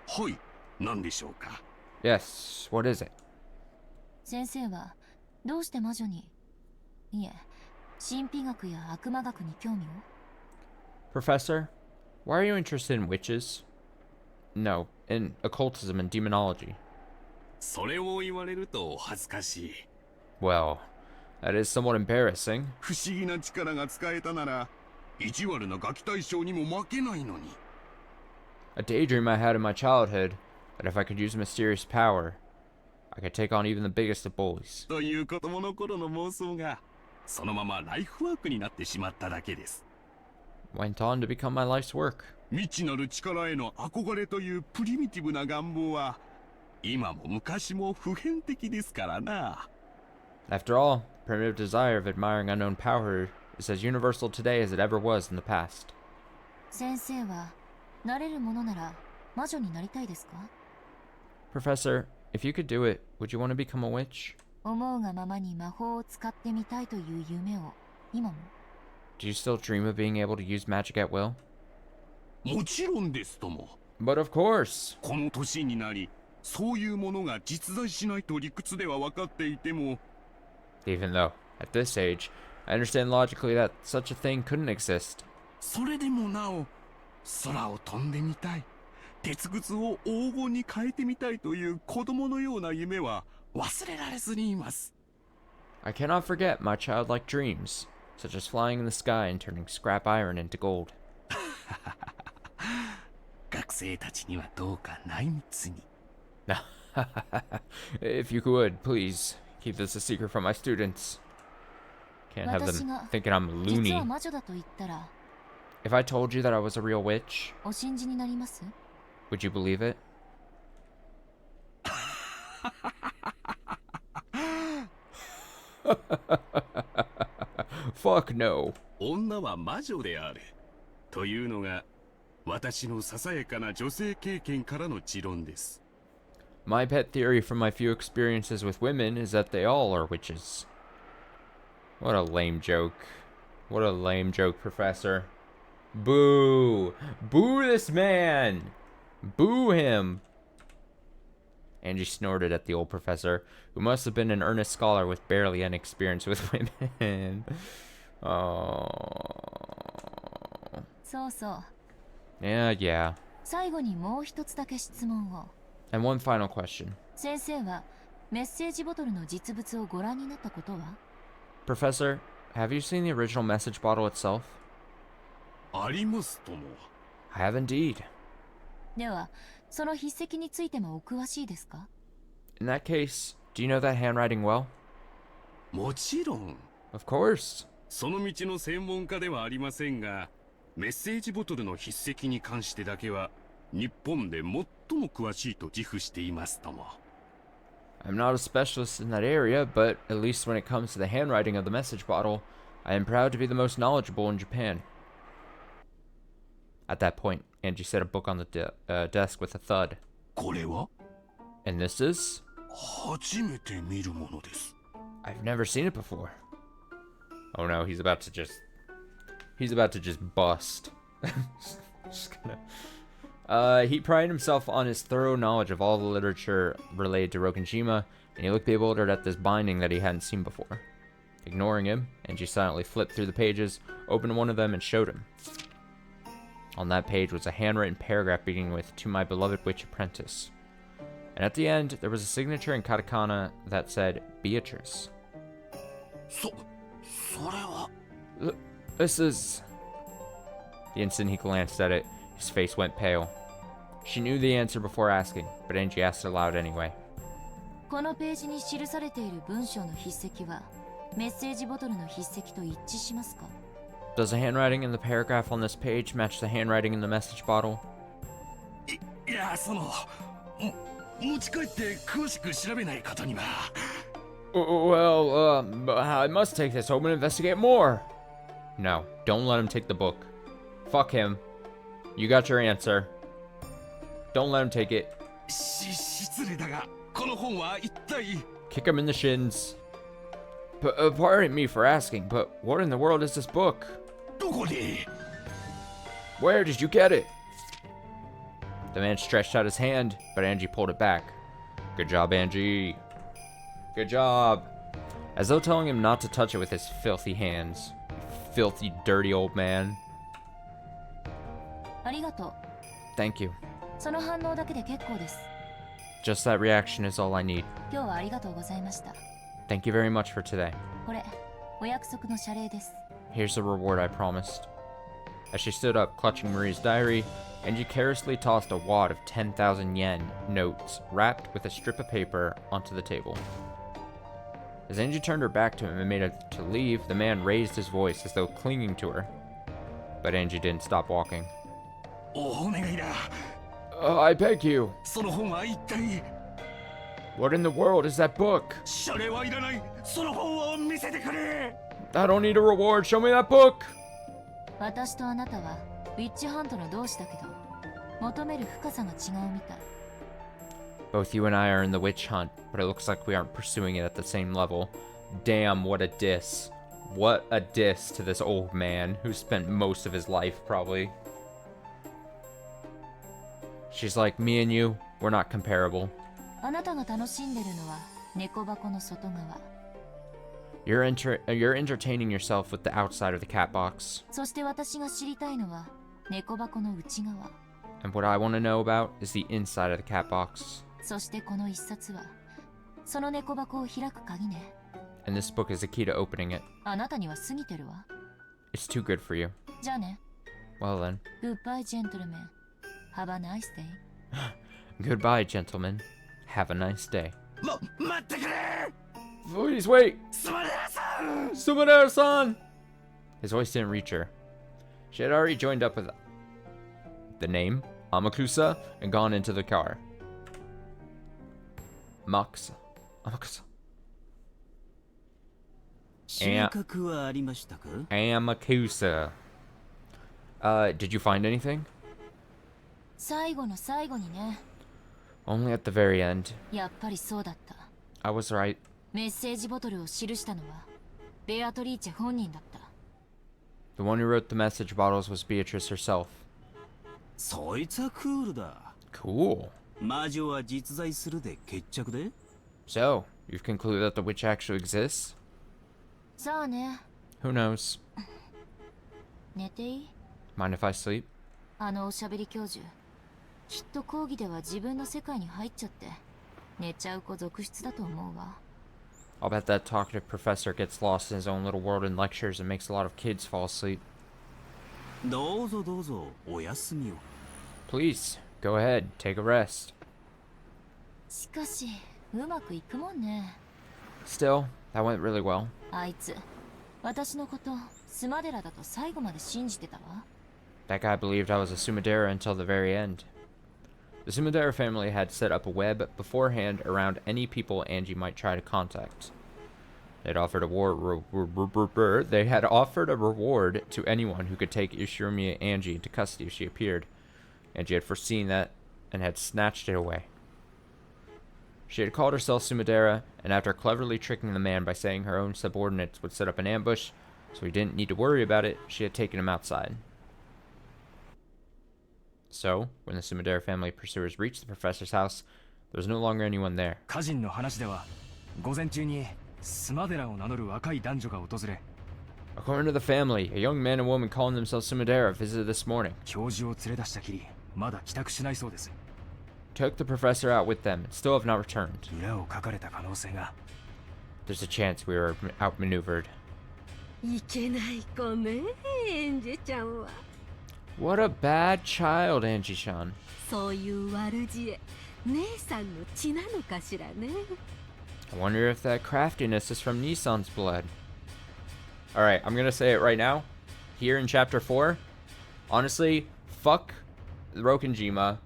はい、何でしょうか。 Yes, what is it? 先生はどうして魔女に、いえ、神秘学や悪魔学に興味を？ Professor, why are you interested in witches? No, in occultism and demonology. それを言われると恥ずかしい。 Well, that is somewhat embarrassing. 不思議な力が使えたなら意地悪なガキ大将にも負けないのに。 A daydream I had in my childhood that if I could use mysterious power, I could take on even the biggest of bullies. という子供の頃の妄想がそのままライフワークになってしまっただけです。 Went on to become my life's work. 未知なる力への憧れというプリミティブな願望は今も昔も普遍的ですからな。 After all, the primitive desire of admiring unknown power is as universal today as it ever was in the past. 先生はなれるものなら魔女になりたいですか？ Professor, if you could do it, would you want to become a witch? 思うがままに魔法を使ってみたいという夢を今も。 Do you still dream of being able to use magic at will? もちろんですとも。 But of course. この年になりそういうものが実在しないと理屈では分かっていても Even though, at this age, I understand logically that such a thing couldn't exist. それでもなお空を飛んでみたい、鉄靴を黄金に変えてみたいという子供のような夢は忘れられずにいます。 I cannot forget my childlike dreams, such as flying in the sky and turning scrap iron into gold. 学生たちにはどうか内密に。 If you could, please, keep this a secret from my students. Can't have them thinking I'm 実 loony. は魔女だと言ったら If I told you that I was a real witch, お信じになります？ would you believe it? Fuck no. 女は魔女であるというのが私のささやかな女性経験からの持論です。 My pet theory from my few experiences with women is that they all are witches. What a lame joke. What a lame joke, Professor. Boo! Boo this man! Boo him! Angie snorted at the old professor, who must have been an earnest scholar with barely any experience with women. Oh. そうそう。 Yeah, yeah. 最後にもう一つだけ質問を。 And one final question. 先生はメッセージボトルの実物をご覧になったことは？ Professor, have you seen the original message bottle itself? ありますとも。 I have indeed. では、その筆跡についてもお詳しいですか？ In that case, do you know that handwriting well? もちろん。 Of course. その道の専門家ではありませんが、メッセージボトルの筆跡に関してだけは日本で最も詳しいと自負していますとも。 I'm not a specialist in that area, but at least when it comes to the handwriting of the message bottle, I am proud to be the most knowledgeable in Japan. At that point, Angie set a book on the desk with a thud. これは And this is? 初めて見るものです。 I've never seen it before. Oh no, he's about to just bust. Just gonna... he prided himself on his thorough knowledge of all the literature related to Rokenjima, and he looked bewildered at this binding that he hadn't seen before. Ignoring him, Angie silently flipped through the pages, opened one of them, and showed him. On that page was a handwritten paragraph beginning with, "To my beloved witch apprentice." And at the end, there was a signature in katakana that said, "Beatrice." それは This is... The instant he glanced at it, his face went pale. She knew the answer before asking, but Angie asked aloud anyway. このページに記されている文章の筆跡はメッセージボトルの筆跡と一致しますか？ Does the handwriting in the paragraph on this page match the handwriting in the message bottle? いや、持ち帰って詳しく調べないことには。 Well, I must take this home and investigate more. No, don't let him take the book. Fuck him. You got your answer. Don't let him take it. 失礼だが、この本は一体。 Kick him in the shins. Pardon me for asking, but what in the world is this book? どこに Where did you get it? The man stretched out his hand, but Angie pulled it back. Good job, Angie. Good job. As though telling him not to touch it with his filthy hands. Filthy, dirty old man. ありがとう。 Thank you. その反応だけで結構です。 Just that reaction is all I need. 今日はありがとうございました。 Thank you very much for today. これ、お約束の謝礼です。 Here's the reward I promised. As she stood up, clutching Marie's diary, Angie carelessly tossed a wad of 10,000 yen notes wrapped with a strip of paper onto the table. As Angie turned her back to him and made it to leave, the man raised his voice as though clinging to her. But Angie didn't stop walking. お願いだ。 I beg you. その本は一体。 What in the world is that book? 謝礼はいらない。その本を見せてくれ。 I don't need a reward. Show me that book. 私とあなたはウィッチハントの同志だけど、求める深さが違うみたい。 Both you and I are in the witch hunt, but it looks like we aren't pursuing it at the same level. Damn, what a diss. What a diss to this old man who spent most of his life, probably. She's like, me and you, we're not comparable. あなたが楽しんでるのは猫箱の外側。You're entertaining yourself with the outside of the cat box. そして私が知りたいのは猫箱の内側。 And what I want to know about is the inside of the cat box. そしてこの一冊はその猫箱を開く鍵ね。 And this book is the key to opening it. あなたには過ぎてるわ。 It's too good for you. じゃあね。 Well then. Goodbye, gentlemen. Have a nice day. Goodbye, gentlemen. Have a nice day. 待ってくれ Please wait! スマレラさん Sumadera-san! His voice didn't reach her. She had already joined up with the name, Amakusa, and gone into the car. Amakusa. 収穫はありましたか Amakusa. Did you find anything? 最後の最後にね。 Only at the very end. やっぱりそうだった。 I was right. メッセージボトルを記したのはベアトリーチェ本人だった。 The one who wrote the message bottles was Beatrice herself. そいつはクールだ。 Cool. 魔女は実在するで決着で So, you've concluded that the witch actually exists? さあね。 Who knows? 寝ていい？ Mind if I sleep? あのおしゃべり教授。きっと講義では自分の世界に入っちゃって寝ちゃう子続出だと思うわ。 I'll bet that talkative professor gets lost in his own little world in lectures and makes a lot of kids fall asleep. どうぞどうぞお休みを。 Please, go ahead, take a rest. しかしうまくいくもんね。 Still, that went really well. あいつ私のことスマデラだと最後まで信じてたわ。 That guy believed I was a Sumadera until the very end. The Sumadera family had set up a web beforehand around any people Angie might try to contact. They had offered a reward to anyone who could take Ishirumi Angie into custody if she appeared. Angie had foreseen that and had snatched it away. She had called herself Sumadera, and after cleverly tricking the man by saying her own subordinates would set up an ambush, so he didn't need to worry about it, she had taken him outside. So, when the Sumadera family pursuers reached the professor's house, there was no longer anyone there. 家人の話では午前中にスマデラを名乗る若い男女が訪れ According to the family, a young man and woman calling themselves Sumadera visited this morning. 教授を連れ出したきりまだ帰宅しないそうです Took the professor out with them and still have not returned. 裏をかかれた可能性が There's a chance we were outmaneuvered. いけない子ね、エンジェちゃんは。 What a bad child, Angie-chan. そういう悪知恵、姉さんの血なのかしらね。 I wonder if that craftiness is from Nissan's blood. Alright, I'm gonna say it right now. Here in Chapter 4, honestly, fuck Rokenjima.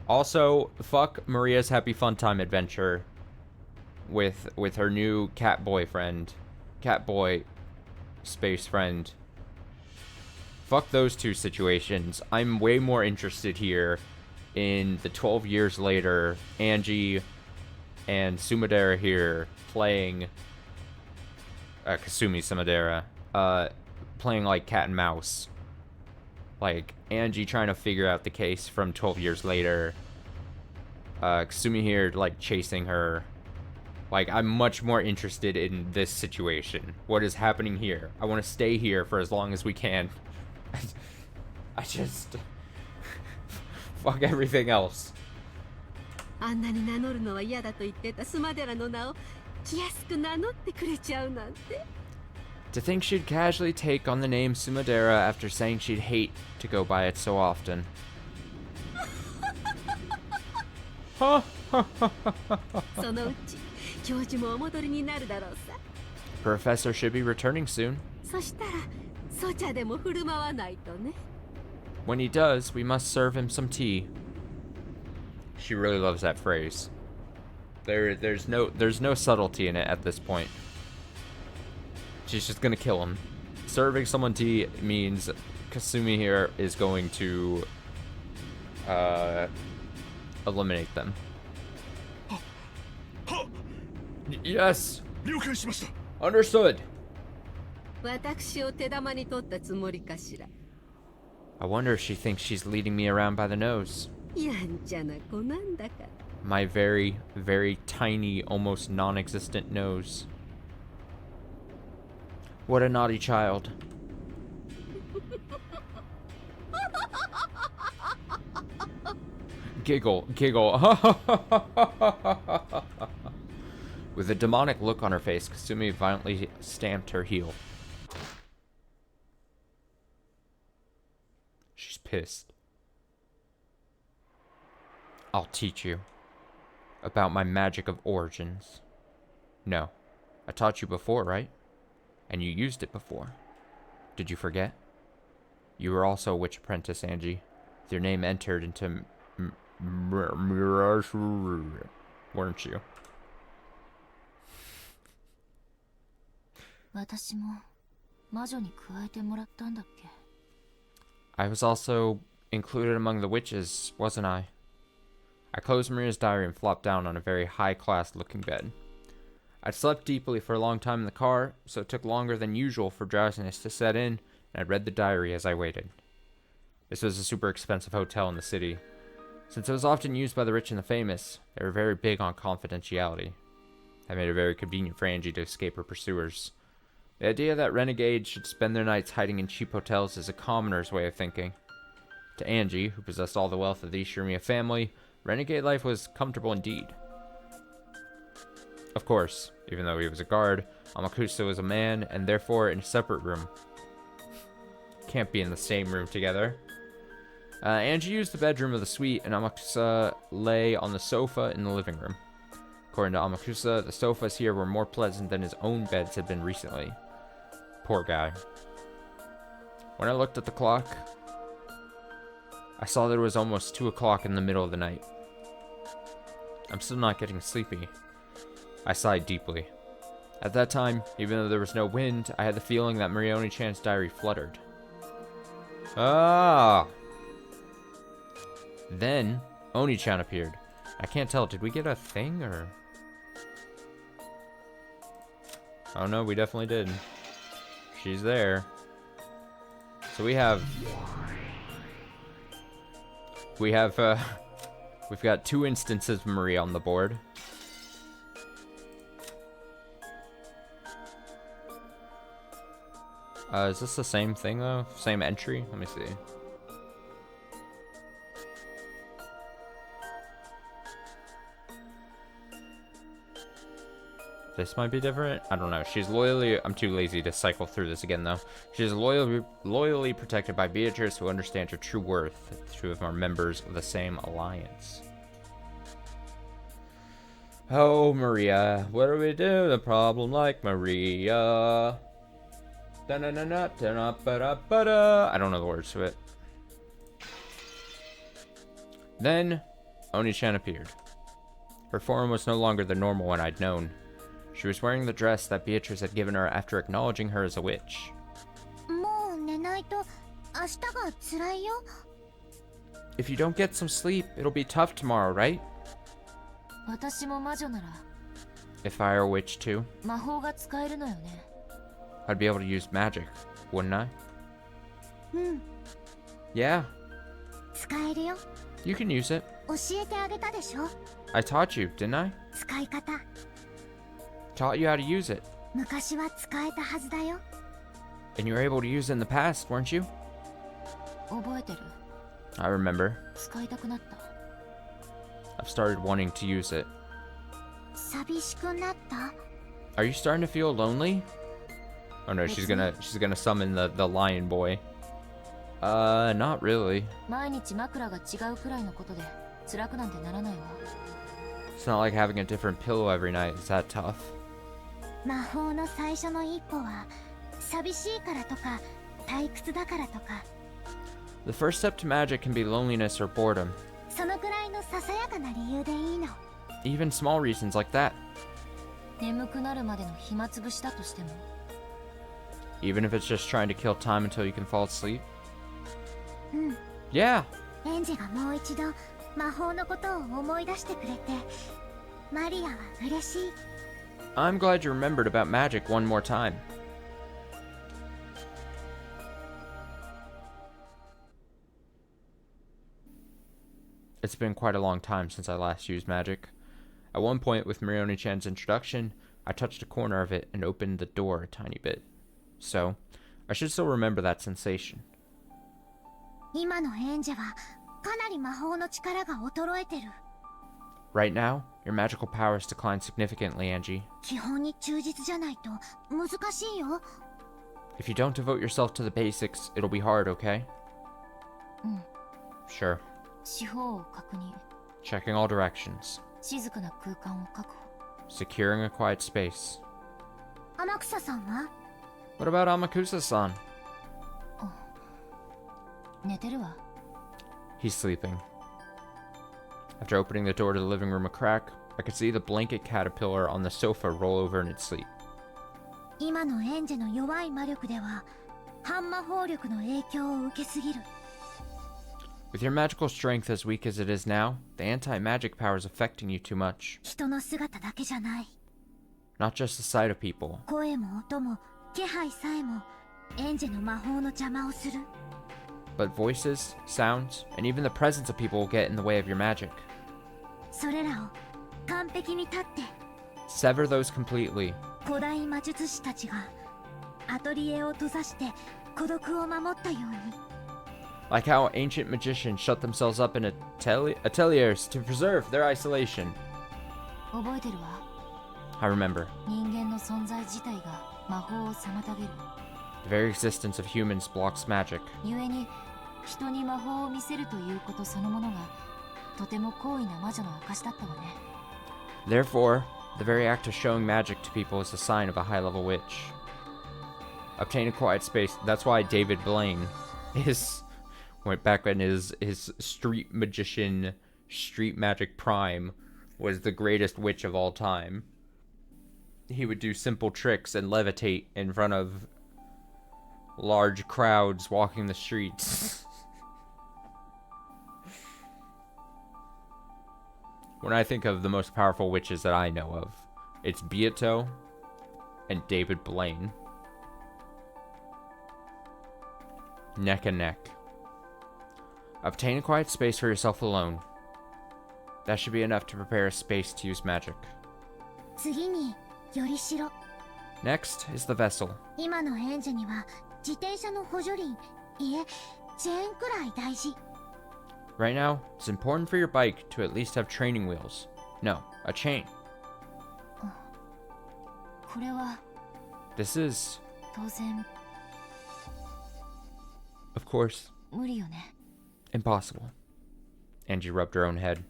Also, fuck Maria's Happy Fun Time adventure with her new cat boyfriend. Cat boy space friend. Fuck those two situations. I'm way more interested here in the 12 years later, Angie and Sumadera here playing Kasumi Sumadera, playing like cat and mouse. Like Angie trying to figure out the case from 12 years later. Kasumi here like chasing her. Like, I'm much more interested in this situation. What is happening here? I want to stay here for as long as we can. I just fuck everything else. あんなに名乗るのは嫌だと言ってたスマデラの名を気安く名乗ってくれちゃうなんて。 To think she'd casually take on the name Sumadera after saying she'd hate to go by it so often. Huh? そのうち教授もお戻りになるだろうさ。 Professor should be returning soon. そしたらソチャでも振る舞わないとね。 When he does, we must serve him some tea. She really loves that phrase. There's no subtlety in it at this point. She's just gonna kill him. Serving someone tea means Kasumi here is going to eliminate them. Yes. 了解しました Understood. 私を手玉に取ったつもりかしら。 I wonder if she thinks she's leading me around by the nose. やんちゃな子なんだから。 My very, very tiny, almost non-existent nose. What a naughty child. Giggle, giggle. With a demonic look on her face, Kasumi violently stamped her heel. She's pissed. I'll teach you about my magic of origins. No, I taught you before, right? And you used it before. Did you forget? You were also a witch apprentice, Angie. Your name entered into Mirage, weren't you? 私も魔女に加えてもらったんだっけ I was also included among the witches, wasn't I? I closed Maria's diary and flopped down on a very high-class looking bed. I'd slept deeply for a long time in the car, so it took longer than usual for drowsiness to set in, and I read the diary as I waited. This was a super expensive hotel in the city. Since it was often used by the rich and the famous, they were very big on confidentiality. That made it very convenient for Angie to escape her pursuers. The idea that renegades should spend their nights hiding in cheap hotels is a commoner's way of thinking. To Angie, who possessed all the wealth of the Ishirimiya family, renegade life was comfortable indeed. Of course, even though he was a guard, Amakusa was a man, and therefore in a separate room. Can't be in the same room together. Angie used the bedroom of the suite, and Amakusa lay on the sofa in the living room. According to Amakusa, the sofas here were more pleasant than his own beds had been recently. Poor guy. When I looked at the clock, I saw that it was almost 2 o'clock in the middle of the night. I'm still not getting sleepy. I sighed deeply. At that time, even though there was no wind, I had the feeling that Marioni-chan's diary fluttered. Ah! Then, Oni-chan appeared. I can't tell, did we get a thing, or...? Oh no, we definitely did. She's there. So we have... we've got 2 instances of Maria on the board. Is this the same thing, though? Same entry? Let me see. This might be different. I don't know. She's loyally... I'm too lazy to cycle through this again, though. She is loyally protected by Beatrice, who understands her true worth. The 2 of them are members of the same alliance. Oh, Maria. What do we do? The problem like Maria. I don't know the words to it. Then, Oni-chan appeared. Her form was no longer the normal one I'd known. She was wearing the dress that Beatrice had given her after acknowledging her as a witch. もう寝ないと明日が辛いよ If you don't get some sleep, it'll be tough tomorrow, right? 私も魔女なら If I were a witch too, 魔法が使えるのよね I'd be able to use magic, wouldn't I? うん Yeah, 使えるよ you can use it. 教えてあげたでしょ I taught you, didn't I? 使い方 Taught you how to use it. 昔は使えたはずだよ And you were able to use it in the past, weren't you? 覚えてる I remember. 使いたくなった I've started wanting to use it. 寂しくなった Are you starting to feel lonely? Oh no, she's gonna summon the lion boy. Not really. 毎日枕が違うくらいのことで辛くなんてならないわ It's not like having a different pillow every night. Is that tough? 魔法の最初の一歩は寂しいからとか退屈だからとか The first step to magic can be loneliness or boredom. そのくらいのささやかな理由でいいの Even small reasons like that. 眠くなるまでの暇つぶしだとしても Even if it's just trying to kill time until you can fall asleep. うん Yeah. エンジがもう一度魔法のことを思い出してくれてマリアは嬉しい I'm glad you remembered about magic one more time. It's been quite a long time since I last used magic. At one point, with Marioni-chan's introduction, I touched a corner of it and opened the door a tiny bit. so I should still remember that sensation. 今の演者はかなり魔法の力が衰えてる。 Right now, your magical powers decline significantly, Angie. 基本に忠実じゃないと難しいよ。 If you don't devote yourself to the basics, it'll be hard, okay? うん。 Sure. 四方を確認。 Checking all directions. 静かな空間を確保。 Securing a quiet space. 天草さんは What about Amakusa-san? 寝てるわ。 He's sleeping. After opening the door to the living room a crack, I could see the blanket caterpillar on the sofa roll over in its sleep. 今の演者の弱い魔力では反魔法力の影響を受けすぎる。 With your magical strength as weak as it is now, the anti-magic power is affecting you too much. 人の姿だけじゃない。 Not just the sight of people. 声も音も気配さえも演者の魔法の邪魔をする。 But voices, sounds, and even the presence of people will get in the way of your magic. それらを完璧に立って Sever those completely. 古代魔術師たちがアトリエを閉ざして孤独を守ったように。 Like how ancient magicians shut themselves up in ateliers to preserve their isolation. 覚えてるわ。 I remember. 人間の存在自体が魔法を妨げる。 The very existence of humans blocks magic. 故に人に魔法を見せるということそのものがとても高位な魔女の証だったわね。 Therefore, the very act of showing magic to people is a sign of a high-level witch. Obtain a quiet space. That's why David Blaine went back in his street magician, street magic prime, was the greatest witch of all time. He would do simple tricks and levitate in front of large crowds walking the streets. When I think of the most powerful witches that I know of, it's Beato and David Blaine. Neck and neck. Obtain a quiet space for yourself alone. That should be enough to prepare a space to use magic. 次によりしろ。 Next is the vessel. 今の演者には自転車の補助輪、いえチェーンくらい大事。 Right now, it's important for your bike to at least have training wheels. No, a chain. これは This is, 当然 of course, 無理よね。 impossible. Angie rubbed her own head.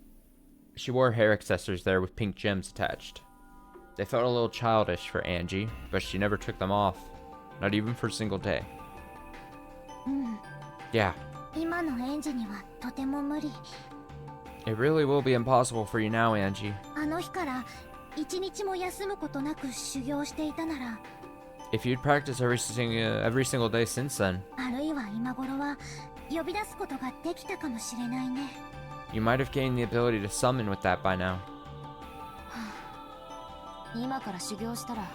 She wore hair accessories there with pink gems attached. They felt a little childish for Angie, but she never took them off. Not even for a single day. うん。 Yeah, 今の演者にはとても無理。 it really will be impossible for you now, Angie. あの日から一日も休むことなく修行していたなら、 If you'd practiced every single day since then, あるいは今頃は呼び出すことができたかもしれないね。 you might have gained the ability to summon with that by now. 今から修行したら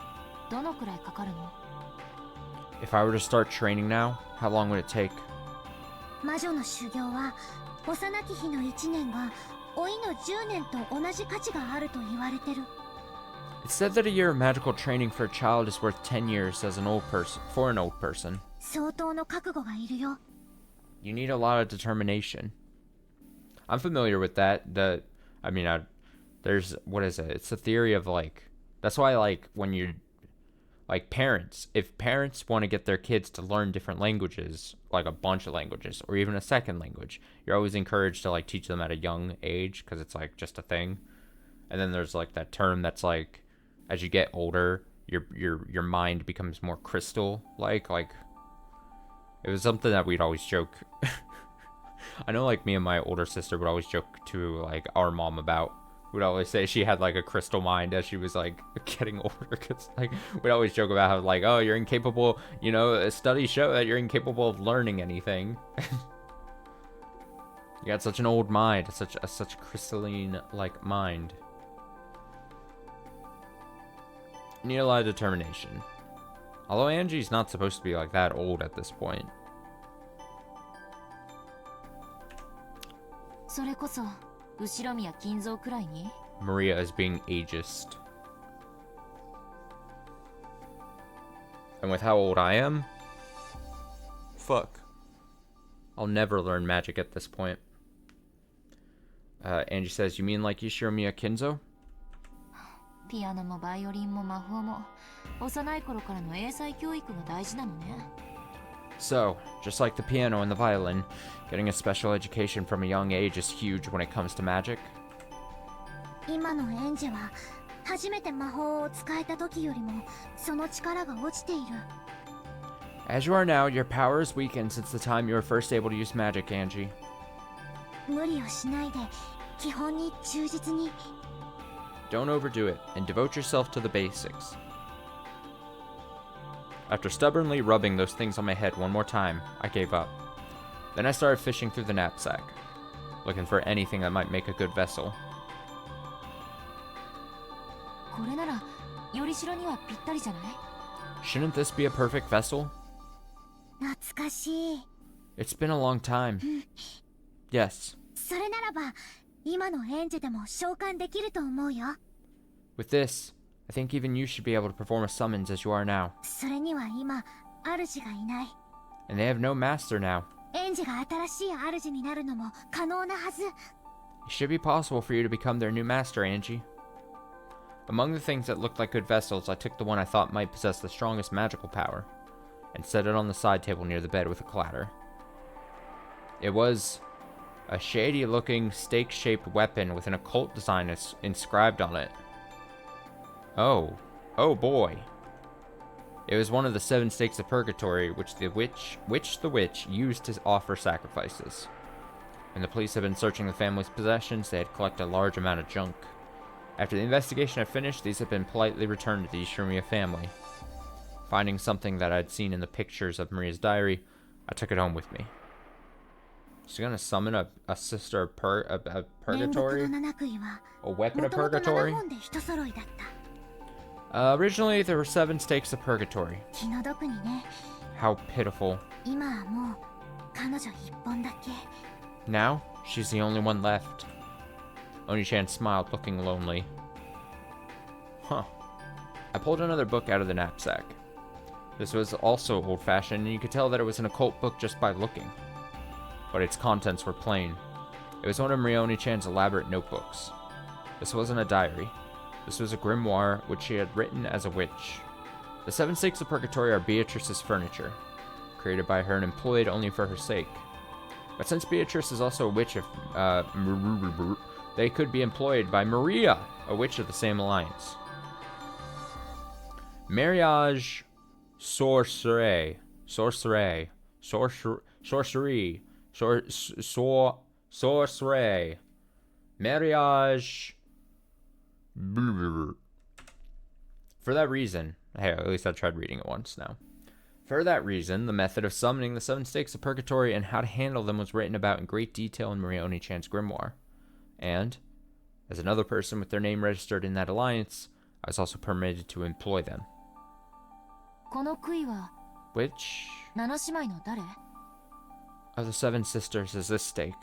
どのくらいかかるの？ If I were to start training now, how long would it take? 魔女の修行は幼き日の1年が老いの10年と同じ価値があると言われてる。 It's said that a year of magical training for a child is worth 10 years as an old person, for an old person. 相当の覚悟がいるよ。 You need a lot of determination. I'm familiar with that. There's, what is it? It's a theory of that's why when you're, parents, if parents want to get their kids to learn different languages, like a bunch of languages, or even a second language, you're always encouraged to teach them at a young age, because it's just a thing. And then there's that term that's as you get older, your mind becomes more crystal like it was something that we'd always joke. I know me and my older sister would always joke to our mom about. We'd always say she had a crystal mind as she was getting older, because we'd always joke about how oh, you're incapable, studies show that you're incapable of learning anything. You got such an old mind, such crystalline mind. You need a lot of determination. Although Angie's not supposed to be that old at this point. それこそ後ろ宮金蔵くらいに Maria is being ageist. And with how old I am, fuck. I'll never learn magic at this point. Angie says, you mean like Yoshiromiya Kinzo? ピアノもバイオリンも魔法も幼い頃からの英才教育が大事なのね。 So, just like the piano and the violin, getting a special education from a young age is huge when it comes to magic. 今の園児は初めて魔法を使えた時よりもその力が落ちている。 As you are now, your power is weakened since the time you were first able to use magic, Angie. 無理をしないで基本に忠実に。 Don't overdo it, and devote yourself to the basics. After stubbornly rubbing those things on my head one more time, I gave up. Then I started fishing through the knapsack, looking for anything that might make a good vessel. これならよりしろにはぴったりじゃない？ Shouldn't this be a perfect vessel? 懐かしい。 It's been a long time. Yes. それならば今の園児でも召喚できると思うよ。 With this, I think even you should be able to perform a summons as you are now. それには今主がいない。 And they have no master now. 園児が新しい主になるのも可能なはず。 It should be possible for you to become their new master, Angie. Among the things that looked like good vessels, I took the one I thought might possess the strongest magical power, and set it on the side table near the bed with a clatter. It was a shady-looking, stake-shaped weapon with an occult design inscribed on it. Oh boy. It was one of the 7 stakes of purgatory, which the witch used to offer sacrifices. When the police had been searching the family's possessions, they had collected a large amount of junk. After the investigation had finished, these had been politely returned to the Yoshiromiya family. Finding something that I'd seen in the pictures of Maria's diary, I took it home with me. She's gonna summon a sister of purgatory? 煉獄の七杭は A weapon も of ともと7 purgatory? 本で一揃いだった。 Originally, there were 7 stakes of purgatory. 気の毒にね。 How pitiful. 今はもう彼女一本だけ。 Now, she's the only one left. Oni-chan smiled, looking lonely. Huh. I pulled another book out of the knapsack. This was also old-fashioned, and you could tell that it was an occult book just by looking. But its contents were plain. It was one of Oni-chan's elaborate notebooks. This wasn't a diary. This was a grimoire which she had written as a witch. The 7 stakes of purgatory are Beatrice's furniture, created by her and employed only for her sake. But since Beatrice is also a witch of they could be employed by Maria, a witch of the same alliance. Marriage sorcery. Marriage. For that reason, hey, at least I tried reading it once now. For that reason, the method of summoning the 7 stakes of purgatory and how to handle them was written about in great detail in Maria Oni-chan's grimoire. And, as another person with their name registered in that alliance, I was also permitted to employ them. この杭は Which 7姉妹の誰？ of the 7 sisters is this stake?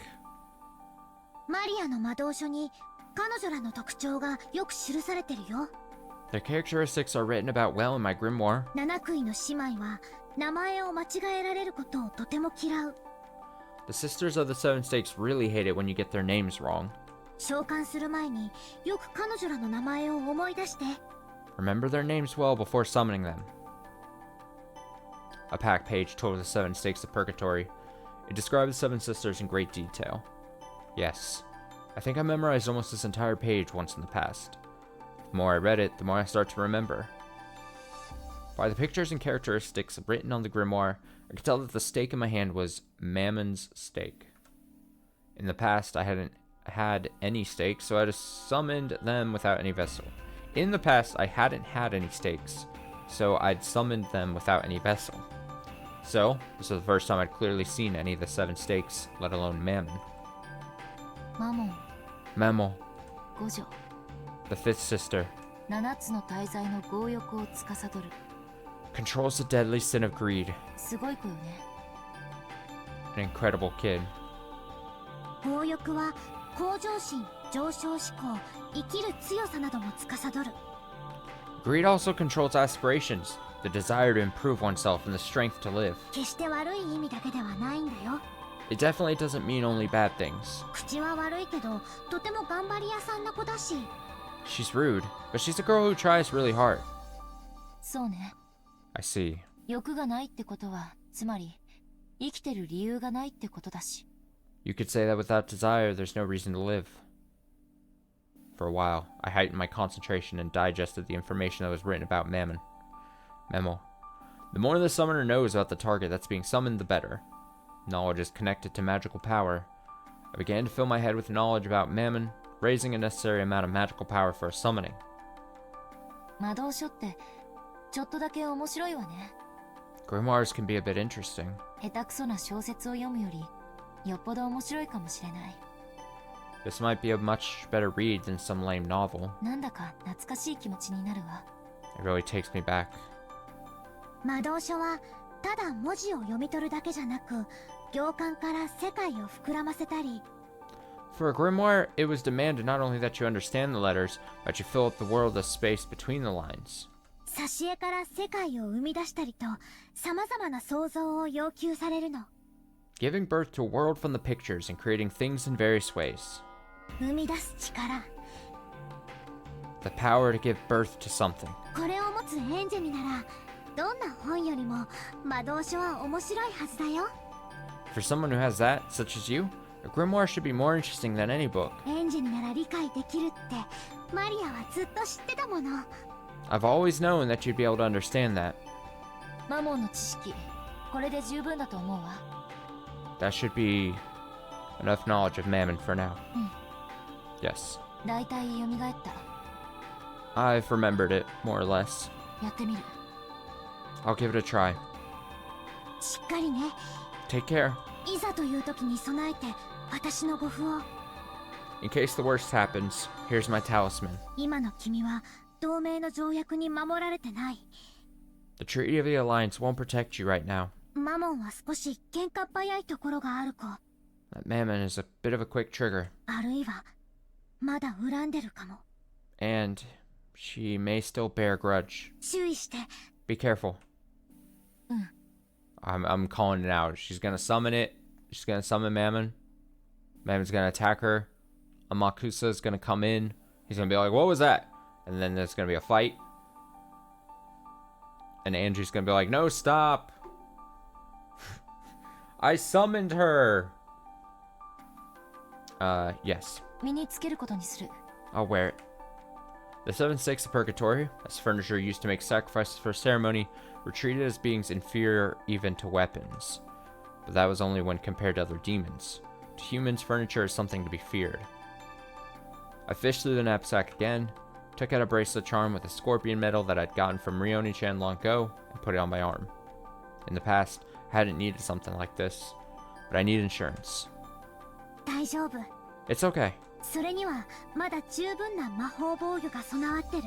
マリアの魔導書に彼女らの特徴がよく記されてるよ。 Their characteristics are written about well in my grimoire. 七杭の姉妹は名前を間違えられることをとても嫌う。 The sisters of the 7 stakes really hate it when you get their names wrong. 召喚する前によく彼女らの名前を思い出して。 Remember their names well before summoning them. A pack page told the 7 stakes of purgatory. It described the 7 sisters in great detail. Yes, I think I memorized almost this entire page once in the past. The more I read it, the more I start to remember. By the pictures and characteristics written on the grimoire, I could tell that the stake in my hand was Mammon's stake. In the past, I hadn't had any stakes, so I just summoned them without any vessel. In the past, I hadn't had any stakes, so I'd summoned them without any vessel. So, this was the first time I'd clearly seen any of the 7 stakes, let alone Mammon. マモン、 Mammon, 五女、 the 5th sister, 7つの大罪の強欲を司る。 controls the deadly sin of greed. すごい子よね。 An incredible kid. 強欲は向上心、上昇志向、生きる強さなども司る。 Greed also controls aspirations, The desire to improve oneself and the strength to live. 決して悪い意味だけではないんだよ。 It definitely doesn't mean only bad things. 口は悪いけど、とても頑張り屋さんな子だし。 She's rude, but she's a girl who tries really hard. そうね。 I see. 欲がないってことは、つまり生きてる理由がないってことだし。 You could say that without desire, there's no reason to live. For a while, I heightened my concentration and digested the information that was written about Mammon. Memo. The more the summoner knows about the target that's being summoned, the better. Knowledge is connected to magical power. I began to fill my head with knowledge about Mammon, raising a necessary amount of magical power for a summoning. 魔導書ってちょっとだけ面白いわね。 Grimoires can be a bit interesting. 下手くそな小説を読むよりよっぽど面白いかもしれない。 This might be a much better read than some lame novel. なんだか懐かしい気持ちになるわ。 It really takes me back. 魔導書はただ文字を読み取るだけじゃなく、行間から世界を膨らませたり。 For a grimoire, it was demanded not only that you understand the letters, but you fill up the world of space between the lines. 挿絵から世界を生み出したりと、様々な想像を要求されるの。 Giving birth to a world from the pictures and creating things in various ways. 生み出す力。 The power to give birth to something. これを持つエンジェになら、どんな本よりも魔導書は面白いはずだよ。 For someone who has that, such as you, a grimoire should be more interesting than any book. エンジェになら理解できるってマリアはずっと知ってたもの。 I've always known that you'd be able to understand that. マモンの知識、これで十分だと思うわ。 That should be enough knowledge of Mammon for now. Yes. だいたい蘇った。 I've remembered it, more or less. やってみる。 I'll give it a try. しっかりね。 Take care. いざという時に備えて私の護符を。 In case the worst happens, here's my talisman. 今の君は同盟の条約に守られてない。 The Treaty of the Alliance won't protect you right now. マモンは少し喧嘩っ早いところがある子。 That Mammon is a bit of a quick trigger. あるいはまだ恨んでるかも。 And she may still bear a grudge. 注意して。 Be careful. I'm calling it out. She's gonna summon it. She's gonna summon Mammon. Mammon's gonna attack her. Amakusa's gonna come in. He's gonna be like, what was that? And then there's gonna be a fight. And Andrew's gonna be like, no, stop. I summoned her. Yes. 身につけることにする。 I'll wear it. The 7 stakes of Purgatory, as furniture used to make sacrifices for ceremony, were treated as beings inferior even to weapons. But that was only when compared to other demons. To humans, furniture is something to be feared. I fished through the knapsack again, took out a bracelet charm with a scorpion medal that I'd gotten from Rioni-chan long ago, and put it on my arm. In the past, I hadn't needed something like this, but I need insurance. 大丈夫。 It's okay. それにはまだ十分な魔法防御が備わってる。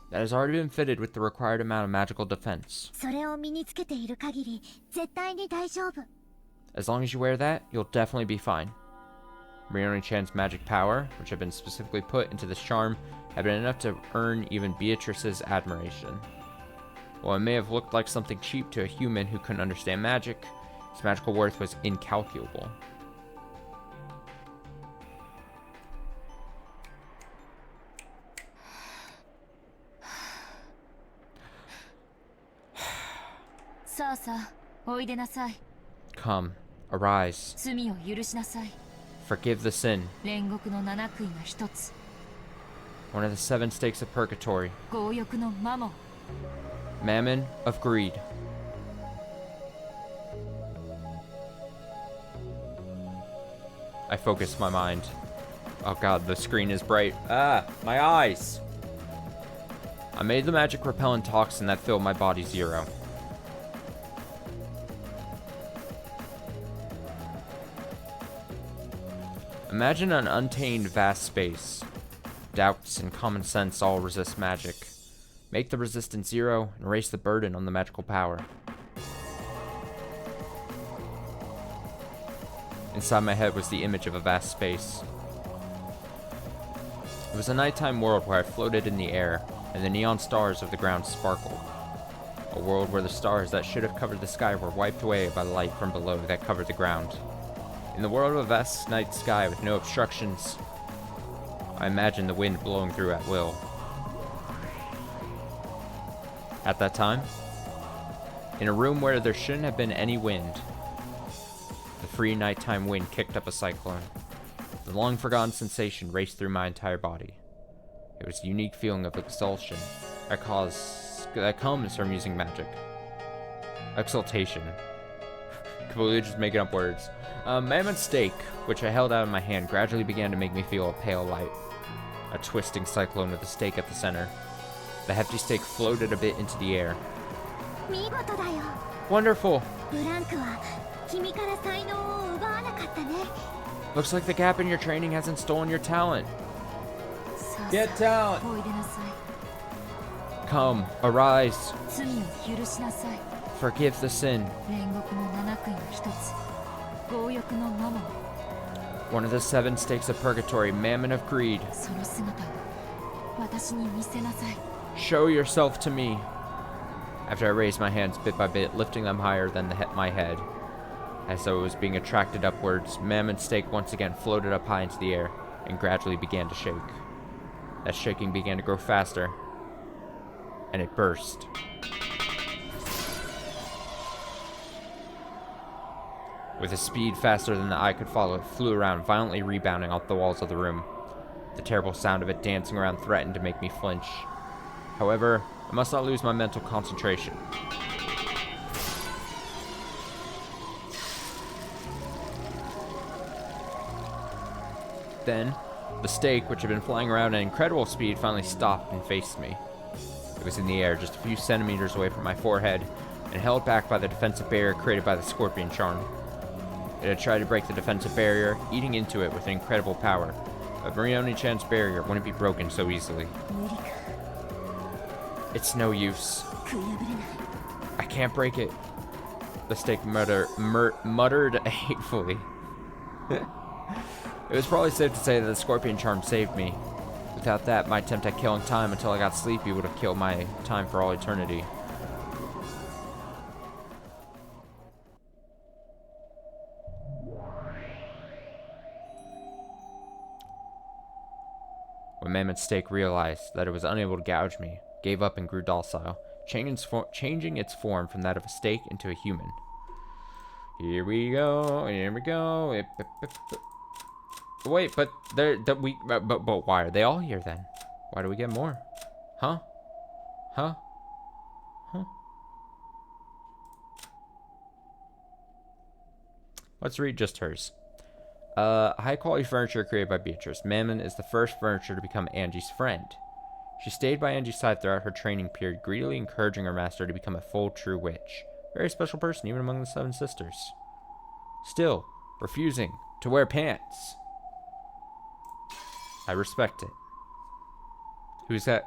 That has already been fitted with the required amount of magical defense. それを身につけている限り絶対に大丈夫。 As long as you wear that, you'll definitely be fine. Rioni-chan's magic power, which had been specifically put into this charm, had been enough to earn even Beatrice's admiration. While it may have looked like something cheap to a human who couldn't understand magic, its magical worth was incalculable. Come, arise. 罪を許しなさい。 Forgive the sin. 煉獄の七悔が一つ。 One of the 7 stakes of Purgatory. 強欲のマモン。 Mammon of greed. I focus my mind. Oh god, the screen is bright. Ah, my eyes! I made the magic repellent toxin that filled my body 0. Imagine an untamed vast space. Doubts and common sense all resist magic. Make the resistance 0 and erase the burden on the magical power. Inside my head was the image of a vast space. It was a nighttime world where I floated in the air, and the neon stars of the ground sparkled. A world where the stars that should have covered the sky were wiped away by the light from below that covered the ground. In the world of a vast night sky with no obstructions, I imagine the wind blowing through at will. At that time, in a room where there shouldn't have been any wind, the free nighttime wind kicked up a cyclone. The long-forgotten sensation raced through my entire body. It was a unique feeling of exultation that comes from using magic. Exultation. Completely just making up words. Mammoth steak, which I held out in my hand, gradually began to make me feel a pale light. A twisting cyclone with a stake at the center. The hefty stake floated a bit into the air. 見事だよ。 Wonderful! ブランクは君から才能を奪わなかったね。 Looks like the gap in your training hasn't stolen your talent. さあ Get さあ down! おいでなさい。 Come, arise, 罪を許しなさい。 forgive the sin. 煉獄の七悔の一つ、強欲のマモン。 One of the 7 stakes of purgatory, mammon of greed. その姿を私に見せなさい。 Show yourself to me. After I raised my hands bit by bit, lifting them higher than my head, as though it was being attracted upwards, Mammon's stake once again floated up high into the air and gradually began to shake. That shaking began to grow faster, and it burst. With a speed faster than the eye could follow, it flew around, violently rebounding off the walls of the room. The terrible sound of it dancing around threatened to make me flinch. However, I must not lose my mental concentration. Then, the stake, which had been flying around at incredible speed, finally stopped and faced me. It was in the air, just a few centimeters away from my forehead, and held back by the defensive barrier created by the scorpion charm. It had tried to break the defensive barrier, eating into it with incredible power. But Marioni-chan's barrier wouldn't be broken so easily. 無理か。 It's no use. 食い破れない。 I can't break it. The stake muttered hatefully. It was probably safe to say that the scorpion charm saved me. Without that, my attempt at killing time until I got sleepy would have killed my time for all eternity. When Mammoth Stake realized that it was unable to gouge me, gave up and grew docile, changing its form from that of a stake into a human. Here we go, here we go. Wait, but but why are they all here then? Why do we get more? Huh? Huh? Huh? Let's read just hers. High quality furniture created by Beatrice. Mammon is the first furniture to become Angie's friend. She stayed by Angie's side throughout her training period, greedily encouraging her master to become a full true witch. Very special person, even among the 7 sisters. Still, refusing to wear pants. I respect it.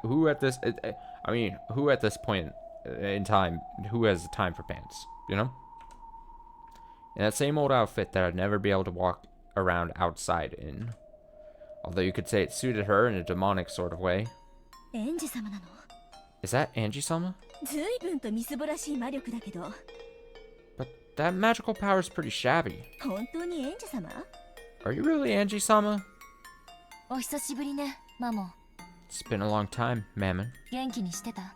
Who at this point in time, who has the time for pants, you know? In that same old outfit that I'd never be able to walk around outside in. Although you could say it suited her in a demonic sort of way. エンジ様なの。 Is that Angie-sama? ずいぶんとみすぼらしい魔力だけど、 But that magical power is pretty shabby. 本当にエンジ様？ Are you really Angie-sama? お久しぶりね、マモン。 It's been a long time, Mammon. 元気にしてた？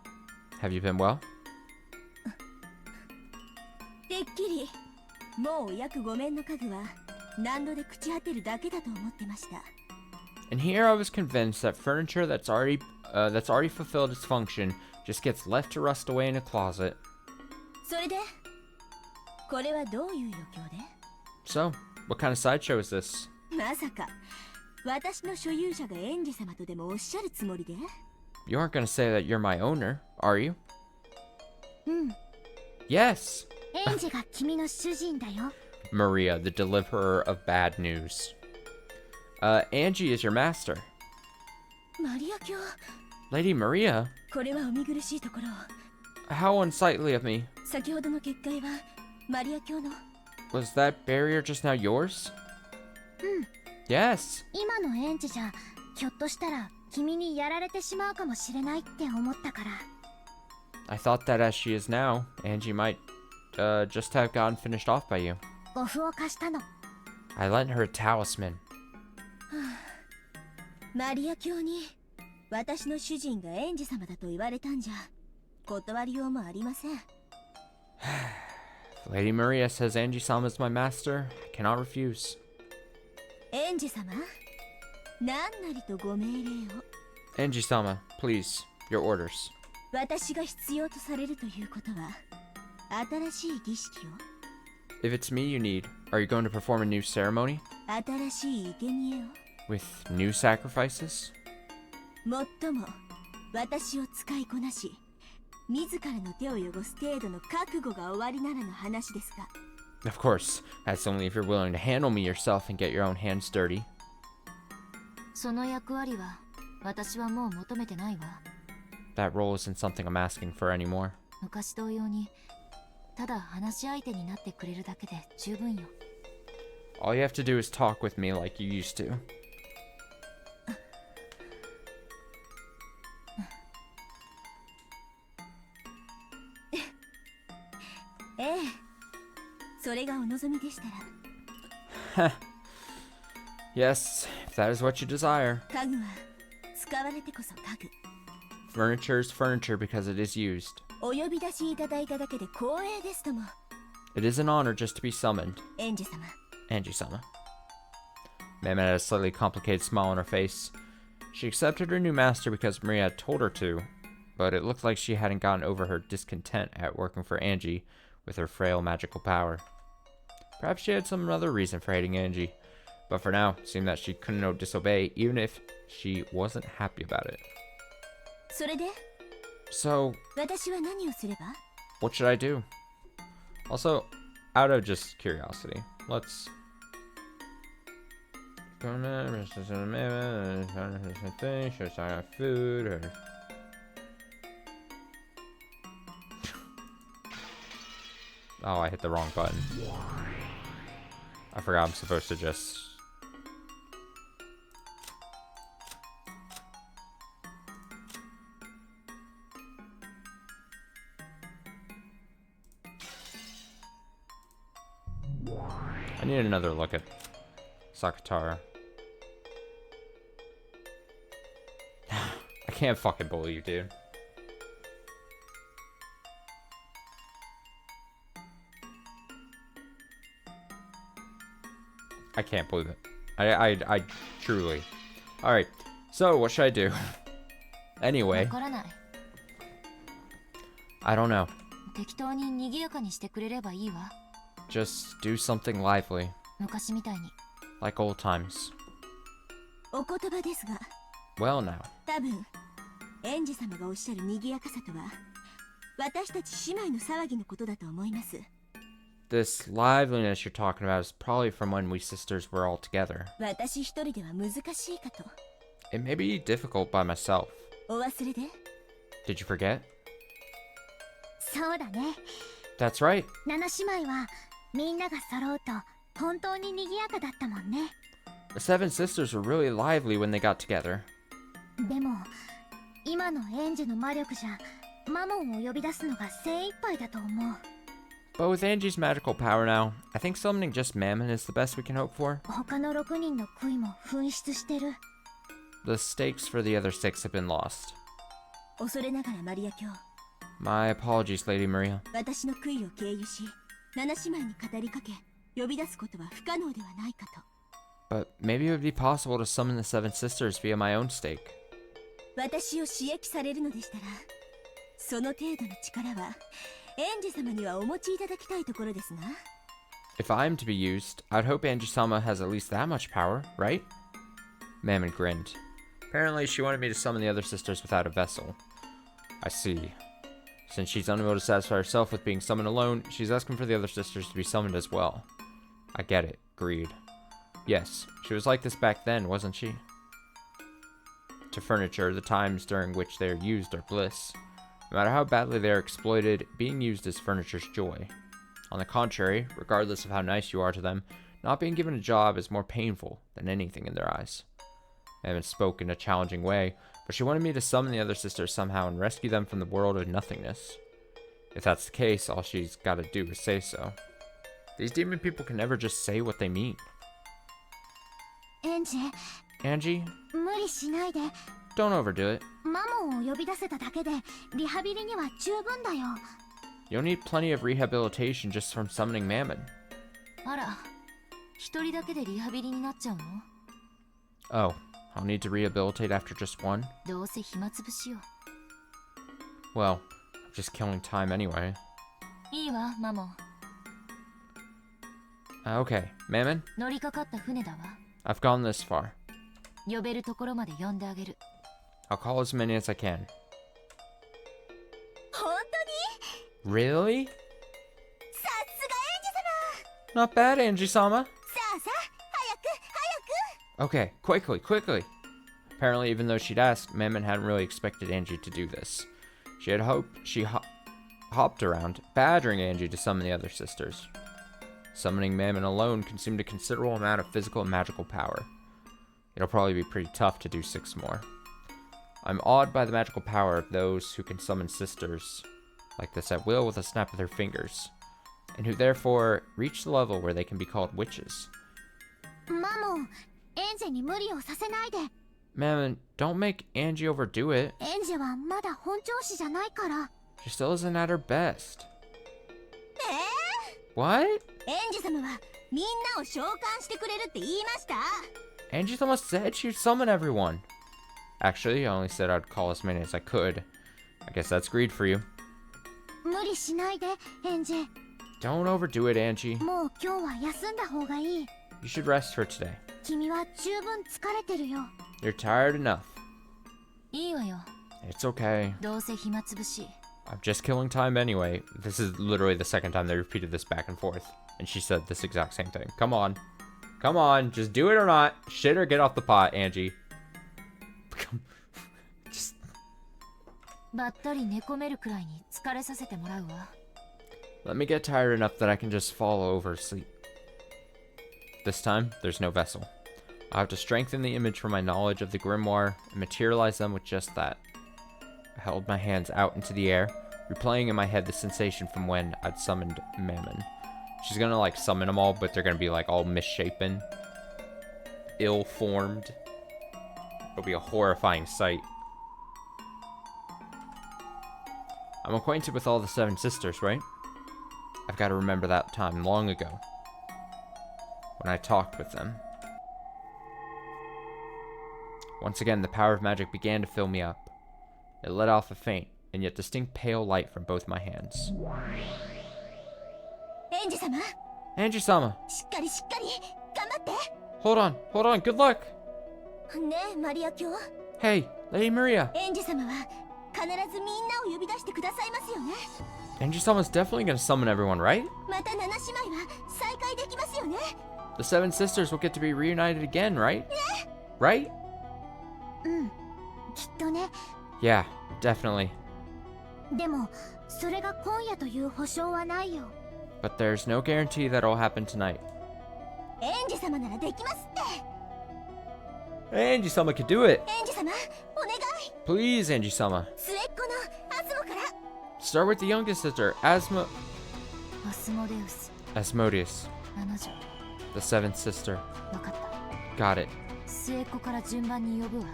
Have you been well? てっきりもう約5面の家具は何度で朽ち果てるだけだと思ってました。 And here I was convinced that furniture that's already fulfilled its function just gets left to rust away in a closet. それでこれはどういう余興で？ So, what kind of sideshow is this? まさか私の所有者がエンジ様とでもおっしゃるつもりで？ You aren't gonna say that you're my owner, are you? うん。 Yes! エンジが君の主人だよ。 Maria, the deliverer of bad news. Angie is your master. マリア卿、 Lady Maria? これはお見苦しいところ。 How unsightly of me. 先ほどの結界はマリア卿の。 Was that barrier just now yours? うん。 Yes. 今のエンジじゃ、ひょっとしたら君にやられてしまうかもしれないって思ったから。I thought that as she is now, Angie might just have gotten finished off by you. 護符を貸したの。 I lent her a talisman. マリア卿に私の主人がエンジ様だと言われたんじゃ断りようもありません。If Lady Maria says Angie-sama is my master, I cannot refuse. エンジ様、何なりとご命令を。 Angie-sama, please, your orders. 私が必要とされるということは新しい儀式を。 If it's me you need, are you going to perform a new ceremony? 新しい生贄を。 With new sacrifices? もっとも私を使いこなし自らの手を汚す程度の覚悟が終わりならの話ですが。 Of course, that's only if you're willing to handle me yourself and get your own hands dirty. その役割は私はもう求めてないわ。 That role isn't something I'm asking for anymore. 昔同様にただ話し相手になってくれるだけで十分よ。 All you have to do is talk with me like you used to. ええ、それがお望みでしたら。 Yes, if that is what you desire. 家具は使われてこそ家具。 Furniture is furniture because it is used. お呼び出しいただいただけで光栄ですとも。 It is an honor just to be summoned. エンジ様。 Angie-sama. Mama had a slightly complicated smile on her face. She accepted her new master because Maria had told her to, but it looked like she hadn't gotten over her discontent at working for Angie with her frail magical power. Perhaps she had some other reason for hating Angie, but for now, it seemed that she couldn't disobey even if she wasn't happy about it. それで So, 私は何をすれば？ what should I do? Also, out of just curiosity, let's... Should I have food or... Oh, I hit the wrong button. I forgot I'm supposed to just... I need another look at Sakatara. I can't fucking believe you, dude. I can't believe it. I truly. Alright, so what should I do? Anyway, わからない。 I don't know. 適当に賑やかにしてくれればいいわ。 Just do something lively, 昔みたいに。 like old times. お言葉ですが、 Well now, 多分エンジ様がおっしゃる賑やかさとは私たち姉妹の騒ぎのことだと思います。 this liveliness you're talking about is probably from when we sisters were all together. 私一人では難しいかと。 It may be difficult by myself. お忘れで？ Did you forget? そうだね。 That's right. 七姉妹はみんなが揃うと本当に賑やかだったもんね。 The seven sisters were really lively when they got together. でも今のエンジェの魔力じゃマモンを呼び出すのが精一杯だと思う。 But with Angie's magical power now, I think summoning just Mammon is the best we can hope for. 他の6人の悔いも紛失してる。 The stakes for the other 6 have been lost. 恐れながらマリア卿、 My apologies, Lady Maria. 私の悔いを経由し七姉妹に語りかけ呼び出すことは不可能ではないかと。 But maybe it would be possible to summon the seven sisters via my own stake. 私を刺激されるのでしたらその程度の力はエンジェ様にはお持ちいただきたいところですが。 If I'm to be used, I'd hope Angie-sama has at least that much power, right? Mammon grinned. Apparently, she wanted me to summon the other sisters without a vessel. I see. Since she's unable to satisfy herself with being summoned alone, she's asking for the other sisters to be summoned as well. I get it. Agreed. Yes, she was like this back then, wasn't she? To furniture, the times during which they are used are bliss. No matter how badly they are exploited, being used is furniture's joy. On the contrary, regardless of how nice you are to them, not being given a job is more painful than anything in their eyes. Mammon spoke in a challenging way, But she wanted me to summon the other sisters somehow and rescue them from the world of nothingness. If that's the case, all she's got to do is say so. These demon people can never just say what they mean. エンジ、 Angie, 無理しないで。 don't overdo it. マモンを呼び出せただけでリハビリには十分だよ。 You'll need plenty of rehabilitation just from summoning Mammon. あら、一人だけでリハビリになっちゃうの？ Oh, I'll need to rehabilitate after just one? どうせ暇つぶしよ。 Well, I'm just killing time anyway. いいわ、マモン。 Okay, Mammon, 乗りかかった船だわ。 I've gone this far. 呼べるところまで呼んであげる。 I'll call as many as I can. 本 Really? 当にさすがエンジ様。 Not bad, Angie-sama. さあさあ、早く Okay, quickly. Apparently, even though she'd asked, Mammon hadn't really expected Angie to do this. She had hoped she hopped around, badgering Angie to summon the other sisters. Summoning Mammon alone consumed a considerable amount of physical and magical power. It'll probably be pretty tough to do 6 more. I'm awed by the magical power of those who can summon sisters like this at will with a snap of their fingers, and who therefore reach the level where they can be called witches. マモン、エンジに無理をさせないで。 Mammon, don't make Angie overdo it. エンジはまだ本調子じゃないから。 She still isn't at her best. え What? エンジ様はみんなを召喚してくれるって言いました。 Angie almost said she'd summon everyone. Actually, I only said I'd call as many as I could. I guess that's greed for you. 無理しないで、エンジ。 Don't overdo it, Angie. もう今日は休んだ方がいい。 You should rest for today. 君は十分疲れてるよ。 You're tired enough. いいわよ。 It's okay. どうせ暇つぶし。 I'm just killing time anyway. This is literally the second time they repeated this back and forth. And she said this exact same thing. Come on. Come on. Just do it or not. Shit or get off the pot, Angie. Just... ばったり寝込めるくらいに疲れさせてもらうわ。 Let me get tired enough that I can just fall over asleep. This time, there's no vessel. I'll have to strengthen the image from my knowledge of the grimoire and materialize them with just that. I held my hands out into the air, replaying in my head the sensation from when I'd summoned Mammon. She's gonna like summon them all, but they're gonna be like all misshapen, ill-formed. It'll be a horrifying sight. I'm acquainted with all the 7 sisters, right? I've got to remember that time long ago, when I talked with them. Once again, the power of magic began to fill me up. It let off a faint, and yet distinct pale light from both my hands. エンジ様、 Angie-sama! しっかり頑張っ Hold on, good luck! て。ねえ、マリア卿。 Hey, Lady Maria! エンジ様は必ずみんなを呼び出してくださいますよね。 Angie-sama's definitely gonna summon everyone, right? また7姉妹は再会できますよね。 The 7 sisters will get to be reunited again, right? Right? うん、きっとね。 Yeah, definitely. でも、それが今夜という保証はないよ。 But there's no guarantee that it'll happen tonight. エンジ様ならできますって。 Angie-sama can do it! エンジ様、お願い。 Please, Angie-sama. 末っ子のアスモから。 Start with the youngest sister,アスモデウス。 Asmodeus. 彼女。 The 7th sister. わかった。 Got it. 末っ子から順番に呼ぶわ。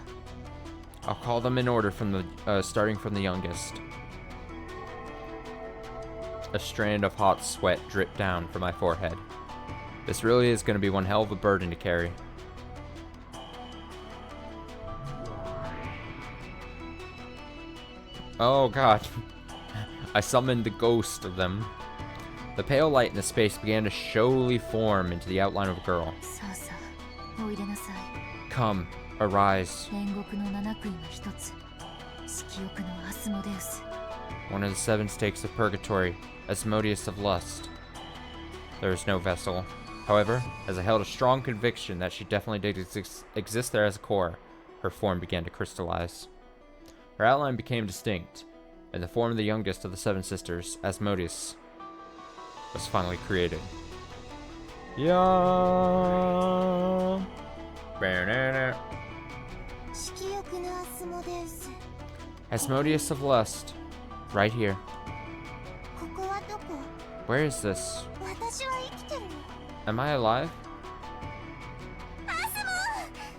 I'll call them in order from the starting from the youngest. A strand of hot sweat dripped down from my forehead. This really is going to be one hell of a burden to carry. Oh god. I summoned the ghost of them. The pale light in the space began to showily form into the outline of a girl. さあさあ、おいでなさい。 Come, arise. 天国の7杭の一つ。色欲のアスモデウス。 One of the 7 stakes of purgatory, Asmodeus of lust. There is no vessel. However, as I held a strong conviction that she definitely did exist there as a core, her form began to crystallize. Her outline became distinct, and the form of the youngest of the 7 sisters, Asmodeus, was finally created. Yeah. 色欲のアススモです。 Asmodeus of Lust. Right here. ここはどこ？ Where is this? 私は生きてるの。 Am I alive?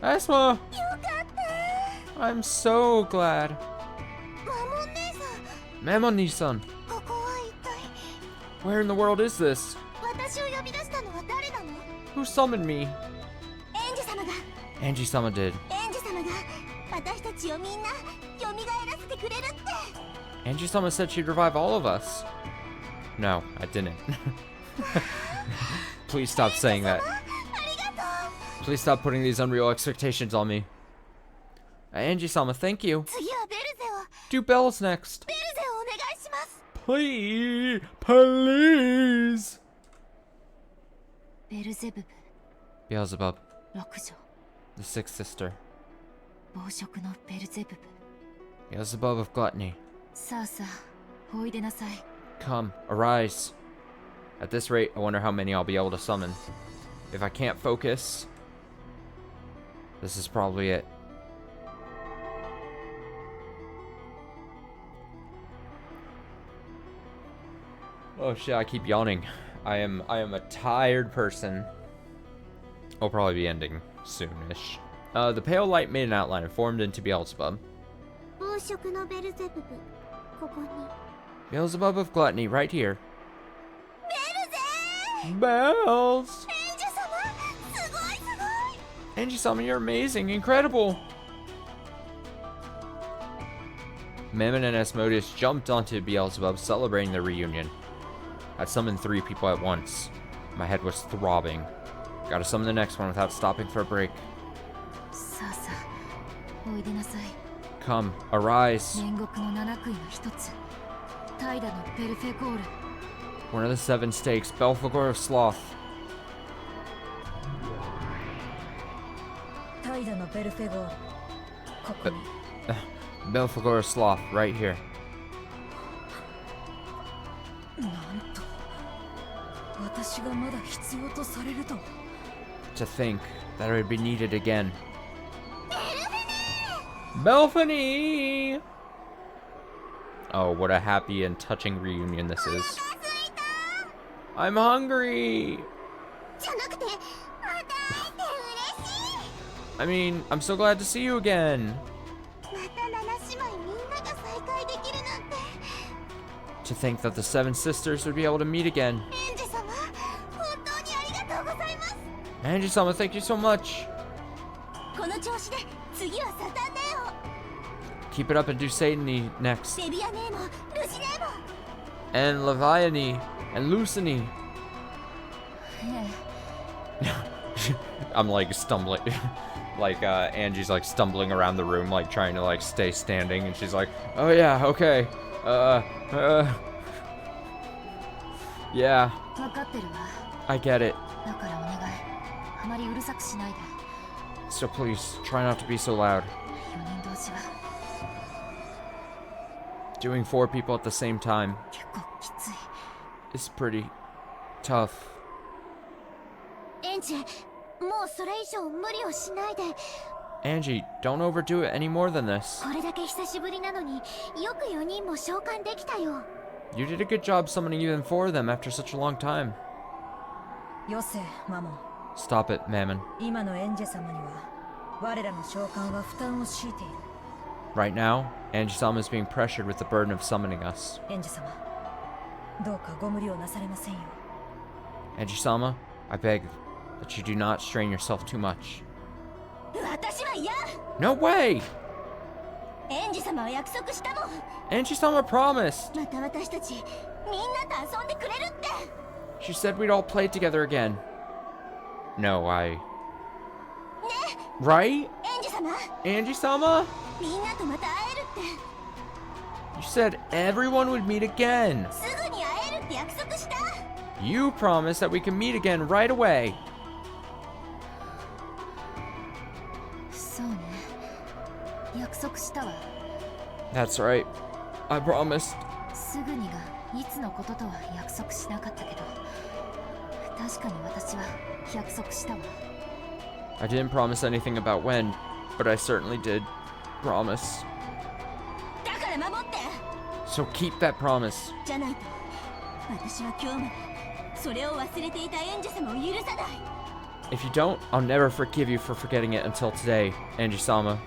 アスモ！ Asmo! よかった。 I'm so glad. マモン姉さん、 Mamoni-san, ここは一体。 where in the world is this? 私を呼び出したのは誰なの？ Who summoned me? エンジ様が Angie-sama did. エンジ様が私たちをみんな蘇らせてくれるって Angie-sama said she'd revive all of us. No, I didn't. Please stop saying that. ありがとう。 Please stop putting these unreal expectations on me. Angie-sama, thank you. 次はベルゼを。 Do bells next. ベルゼをお願いします。 Please. Please. ベルゼブブ Beelzebub, 六女 the sixth sister. 暴食のベルゼブブ。 Beelzebub of gluttony. さあさあおいでなさい。 Come, arise. At this rate, I wonder how many I'll be able to summon. If I can't focus, this is probably it. Oh shit, I keep yawning. I am a tired person. I'll probably be ending soonish. The pale light made an outline and formed into Beelzebub. 暴食のベルゼブブ、ここに。 Beelzebub of gluttony, right here. ベルゼ Bells! エンジ様、すごいすごい。 Angie-sama, you're amazing, incredible! Mammon and Asmodeus jumped onto Beelzebub, celebrating their reunion. I'd summoned 3 people at once. My head was throbbing. Gotta summon the next one without stopping for a break. さあさあおいでなさい。 Come, arise. 煉獄の七杭の一つ怠惰のベルフェゴール。 One of the 7 stakes, Belphegor of Sloth. 怠惰のベルフェゴールここに Belphegor of Sloth, right here. なんと私がまだ必要とされるとは To think that it would be needed again. Belphany! Oh, what a happy and touching reunion this is. I'm hungry! じゃなくて、また会って嬉しい。 I mean, I'm so glad to see you again. また七姉妹みんなが再会できるなんて。 To think that the 7 sisters would be able to meet again. エンジ様、本当にありがとうございます。 Angie-sama, thank you so much. この調子で次はサタンネ Keep it up and do Satany next. オデビアネーモルシネーモ And Leviane and Lucini. え I'm like stumbling. Like Angie's like stumbling around the room, like trying to like stay standing, and she's like, "Oh yeah, okay, yeah, 分かってるわ。 I get it. だからお願いあまりうるさくしないで。 So please try not to be so loud. 4人同士は Doing 4 people at the same time 結構きつい。 is pretty tough." エンジ、もうそれ以上無理をしないで。 Angie, don't overdo it any more than this. これだけ久しぶりなのによく4人も召喚できたよ。 You did a good job summoning even 4 of them after such a long time. よせマモン Stop it, Mammon. 今のエンジェ様には我らの召喚は負担を強いている Right now, Angie-sama is being pressured with the burden of summoning us. エンジェ様どうかご無理をなされませんよ Angie-sama, I beg that you do not strain yourself too much. 私は嫌 No way! エンジ様は約束したもん Angie-sama promised! また私たちみんなと遊んでくれるって She said we'd all play together again. No, Right? エンジ様 Angie-sama? みんなとまた会えるって You said everyone would meet again. すぐに会えるって約束した You promised that we can meet again right away. そうね約束したわ。 That's right. I promised. すぐにがいつのこととは約束しなかったけど確かに私は約束したわ。 I didn't promise anything about when, but I certainly did. Promise. だから守って。 So keep that promise. じゃないと私は今日までそれを忘れていた演者様を許さない。 If you don't, I'll never forgive you for forgetting it until today, Angie-sama.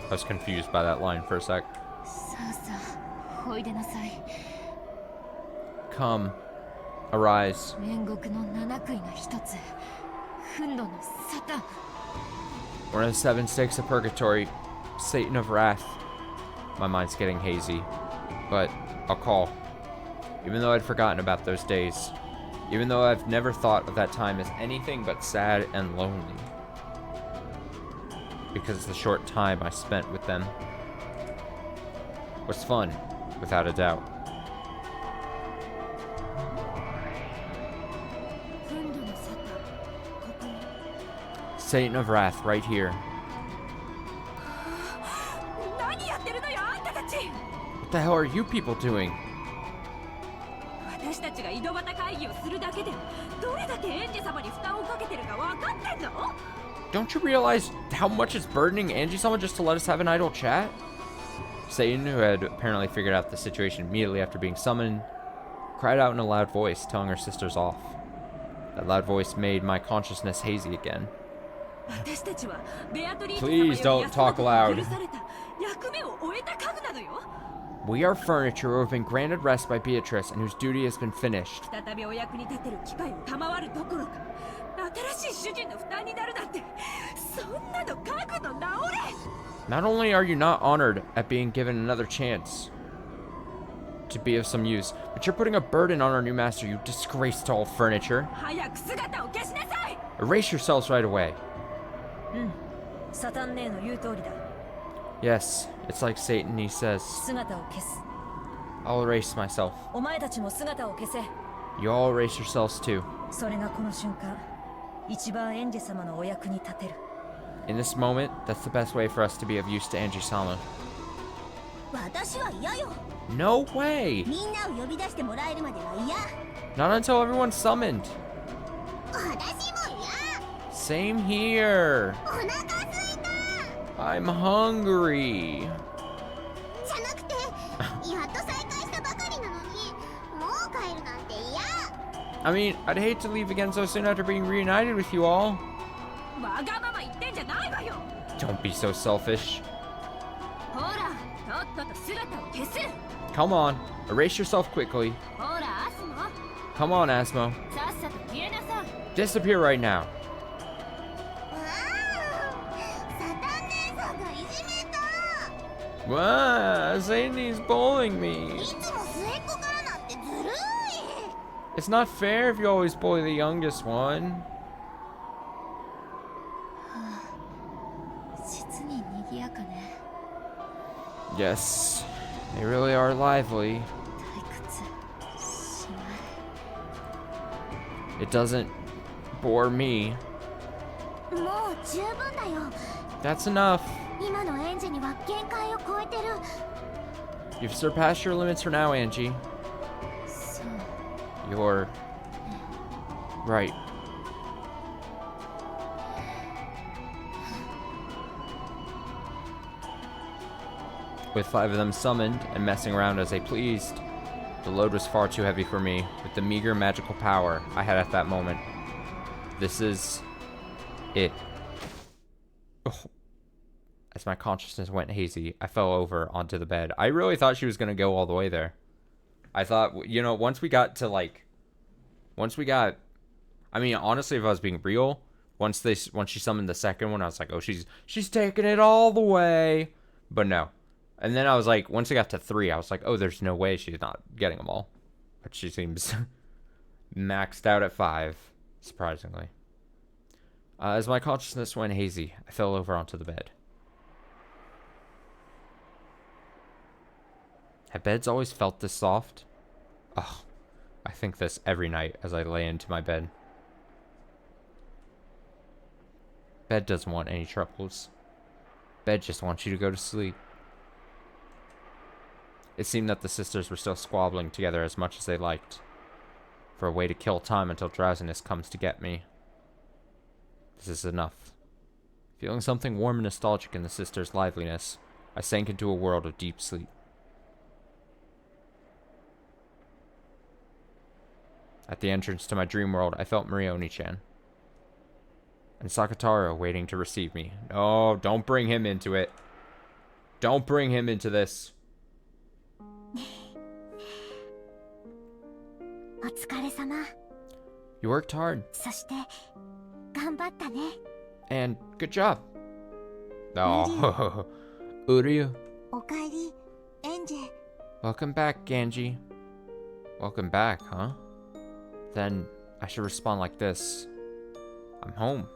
I was confused by that line for a sec. さあさあおいでなさい。 Come. Arise. 煉獄の七杭の一つ、憤怒のサタン。 One of the 7 stakes of purgatory. Satan of wrath. My mind's getting hazy. But I'll call. Even though I'd forgotten about those days. Even though I've never thought of that time as anything but sad and lonely. Because of the short time I spent with them. Was fun, without a doubt. 憤怒のサタン、ここに。 Satan of wrath, right here. 何やってるのよあんたたち。 What the hell are you people doing? 私たちが井戸端会議をするだけでどれだけ演者様に負担をかけてるか分かってんの？ Don't you realize how much it's burdening Angie-sama just to let us have an idle chat? Satan, who had apparently figured out the situation immediately after being summoned, cried out in a loud voice, telling her sisters off. That loud voice made my consciousness hazy again. 私たちはベアトリーチ Please 様よ don't り talk 休ま loud. ず許された役目を終えた家具なのよ。 We are furniture who have been granted rest by Beatrice and whose duty has been finished. 再びお役に立てる機会を賜るどころか新しい主人の負担になるなんてそんなの家具の直れ。 Not only are you not honored at being given another chance to be of some use, but you're putting a burden on our new master, you disgrace to all furniture. 早く姿を消しなさい。 Erase yourselves right away. サタン姉の言う通りだ。 Yes, it's like Satan, he says. 姿を消す。 I'll erase myself. お前たちも姿を消せ。 You all erase yourselves too. それがこの瞬間一番演者様のお役に立てる。 In this moment, that's the best way for us to be of use to Angie-sama. 私は嫌よ。 No way! みんなを呼び出してもらえるまでは嫌。 Not until everyone's summoned. 私も嫌。 Same here. お腹すいた。 I'm hungry. じゃなくて、やっと再会したばかりなのに、もう帰るなんて嫌。 I mean, I'd hate to leave again so soon after being reunited with you all. わがまま言ってんじゃないわよ。 Don't be so selfish. ほら、とっとと姿を消す。 Come on, erase yourself quickly. ほら、アスモ。 Come on, Asmo. さっさと消えなさい。 Disappear right now. わあ、サタン姉さんがいじめた。 Wow, Satan's bullying い me. つも末っ子からなんてずるい。 It's not fair if you always bully the youngest one. 実に賑やかね。 Yes, they really are lively. 退屈しない。 It doesn't bore me. もう十分だよ。 That's enough. 今の園児には限界を超えてる。 You've surpassed your limits for now, Angie. そう。 You're right. With 5 of them summoned and messing around as they pleased, the load was far too heavy for me with the meager magical power I had at that moment. This is it. Oh. As my consciousness went hazy, I fell over onto the bed. I really thought she was going to go all the way there. I thought, you know, once we got, I mean, honestly, if I was being real, once she summoned the second one, I was like, oh, she's taking it all the way. But no. And then I was like, once I got to 3, I was like, oh, there's no way she's not getting them all. But she seems maxed out at 5, surprisingly. As my consciousness went hazy, I fell over onto the bed. Have beds always felt this soft? Ugh, I think this every night as I lay into my bed. Bed doesn't want any troubles. Bed just wants you to go to sleep. It seemed that the sisters were still squabbling together as much as they liked, for a way to kill time until drowsiness comes to get me. This is enough. Feeling something warm and nostalgic in the sister's liveliness, I sank into a world of deep sleep. At the entrance to my dream world, I felt Marioni-chan and Sakataro waiting to receive me. No, don't bring him into it. Don't bring him into this. お疲れ様。 You worked hard. そして頑張ったね。 And good job. Oh, Uryu. おかえり、エンジェ。 Welcome back, Ganji. Welcome back, huh? Then I should respond like this. I'm home.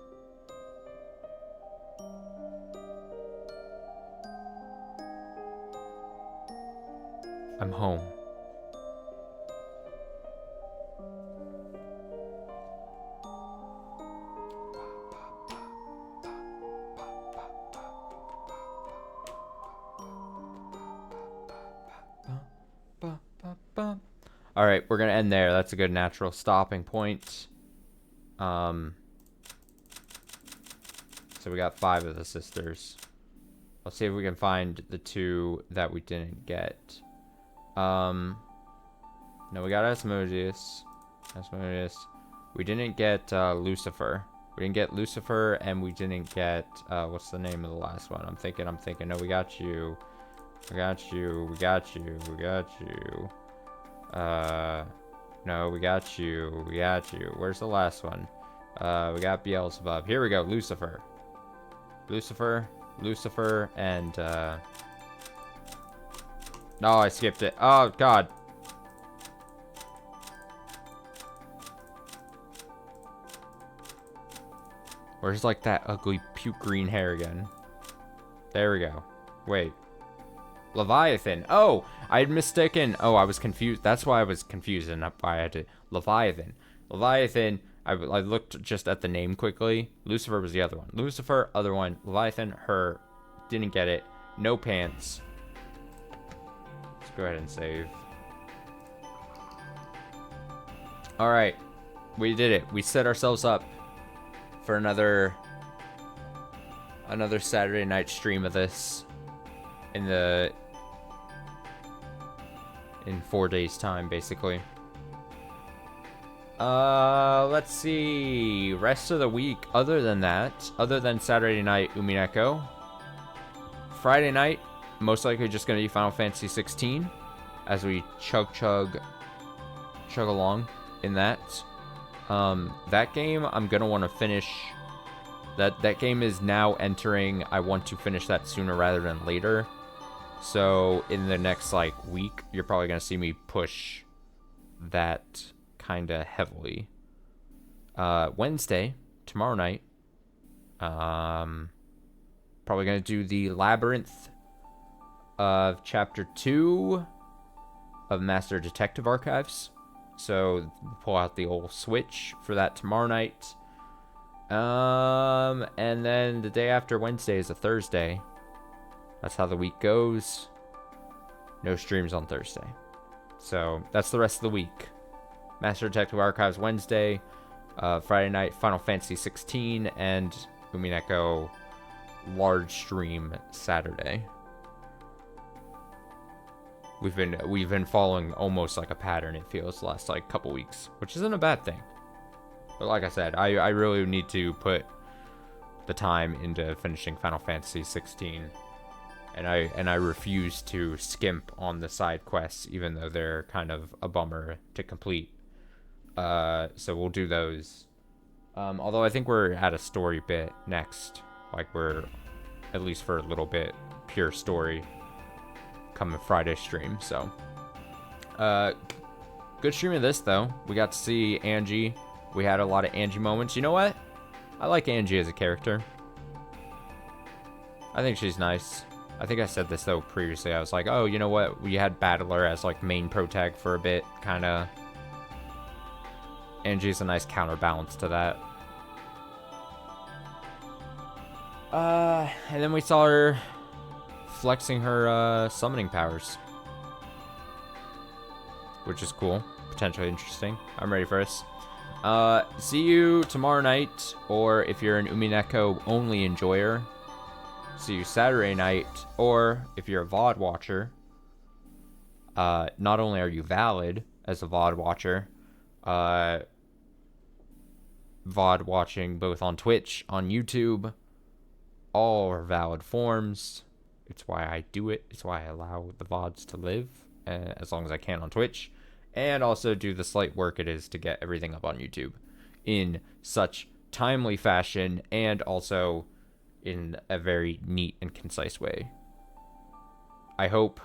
I'm home. All right, we're gonna end there. That's a good natural stopping point. So we got 5 of the sisters. Let's see if we can find the 2 that we didn't get. No, we got Asmodeus. We didn't get Lucifer. We didn't get Lucifer, and we didn't get what's the name of the last one? I'm thinking. No, we got you. We got you. No, we got you. Where's the last one? We got Beelzebub. Here we go. Lucifer, and no, I skipped it. Oh God. Where's like that ugly puke green hair again? There we go. Wait. Leviathan. Oh, I had mistaken. Oh, I was confused. That's why I was confused, and why I had to. Leviathan. I looked just at the name quickly. Lucifer was the other one. Lucifer, other one. Leviathan, her. Didn't get it. No pants. Let's go ahead and save. Alright. We did it. We set ourselves up for another Saturday night stream of this in 4 days time, basically. Let's see. Rest of the week, other than Saturday night Umineko. Friday night, most likely just gonna be Final Fantasy 16 as we chug along in that. That game I'm gonna want to finish. That game is now entering. I want to finish that sooner rather than later. So in the next week, you're probably gonna see me push that kind of heavily. Wednesday, tomorrow night, probably gonna do the Labyrinth of Chapter 2 of Master Detective Archives. So pull out the old Switch for that tomorrow night. And then the day after Wednesday is a Thursday. That's how the week goes. No streams on Thursday. So that's the rest of the week. Master Detective Archives Wednesday, Friday night Final Fantasy 16, and Umineko large stream Saturday. We've been following almost like a pattern, it feels, the last couple weeks, which isn't a bad thing. But like I said, I really need to put the time into finishing Final Fantasy 16. And I refuse to skimp on the side quests, even though they're kind of a bummer to complete. So we'll do those. Although I think we're at a story bit next. We're, at least for a little bit, pure story coming Friday stream. So, good stream of this, though. We got to see Angie. We had a lot of Angie moments. You know what? I like Angie as a character. I think she's nice. I think I said this, though, previously. I was like, oh, you know what? We had Battler as, main protag for a bit, kind of. Angie's a nice counterbalance to that. And then we saw her flexing her, summoning powers. Which is cool. Potentially interesting. I'm ready for this. See you tomorrow night, or if you're an Umineko only enjoyer, see you Saturday night, or if you're a VOD watcher, not only are you valid as a VOD watcher, VOD watching both on Twitch, on YouTube, all are valid forms. It's why I do it. It's why I allow the VODs to live as long as I can on Twitch, and also do the slight work it is to get everything up on YouTube in such timely fashion, and also in a very neat and concise way. I hope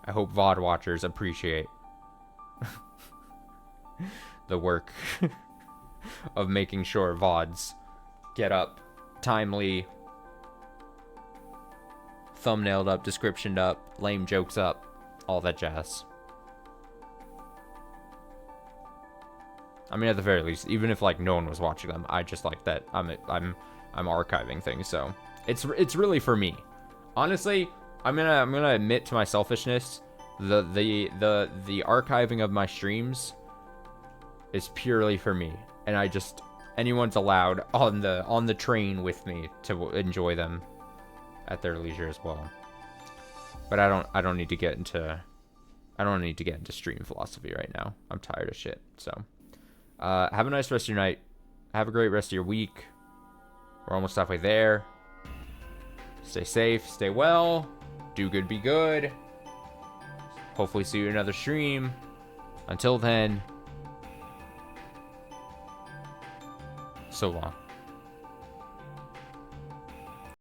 VOD watchers appreciate the work of making sure VODs get up timely, thumbnailed up, descriptioned up, lame jokes up, all that jazz. I mean, at the very least, even if like no one was watching them, I just like that I'm archiving things, so it's really for me. Honestly, I'm gonna admit to my selfishness. The archiving of my streams is purely for me, and anyone's allowed on the train with me to enjoy them at their leisure as well. But I don't need to get into stream philosophy right now. I'm tired of shit. So have a nice rest of your night. Have a great rest of your week. We're almost halfway there. Stay safe, stay well, do good, be good. Hopefully see you in another stream. Until then, so long.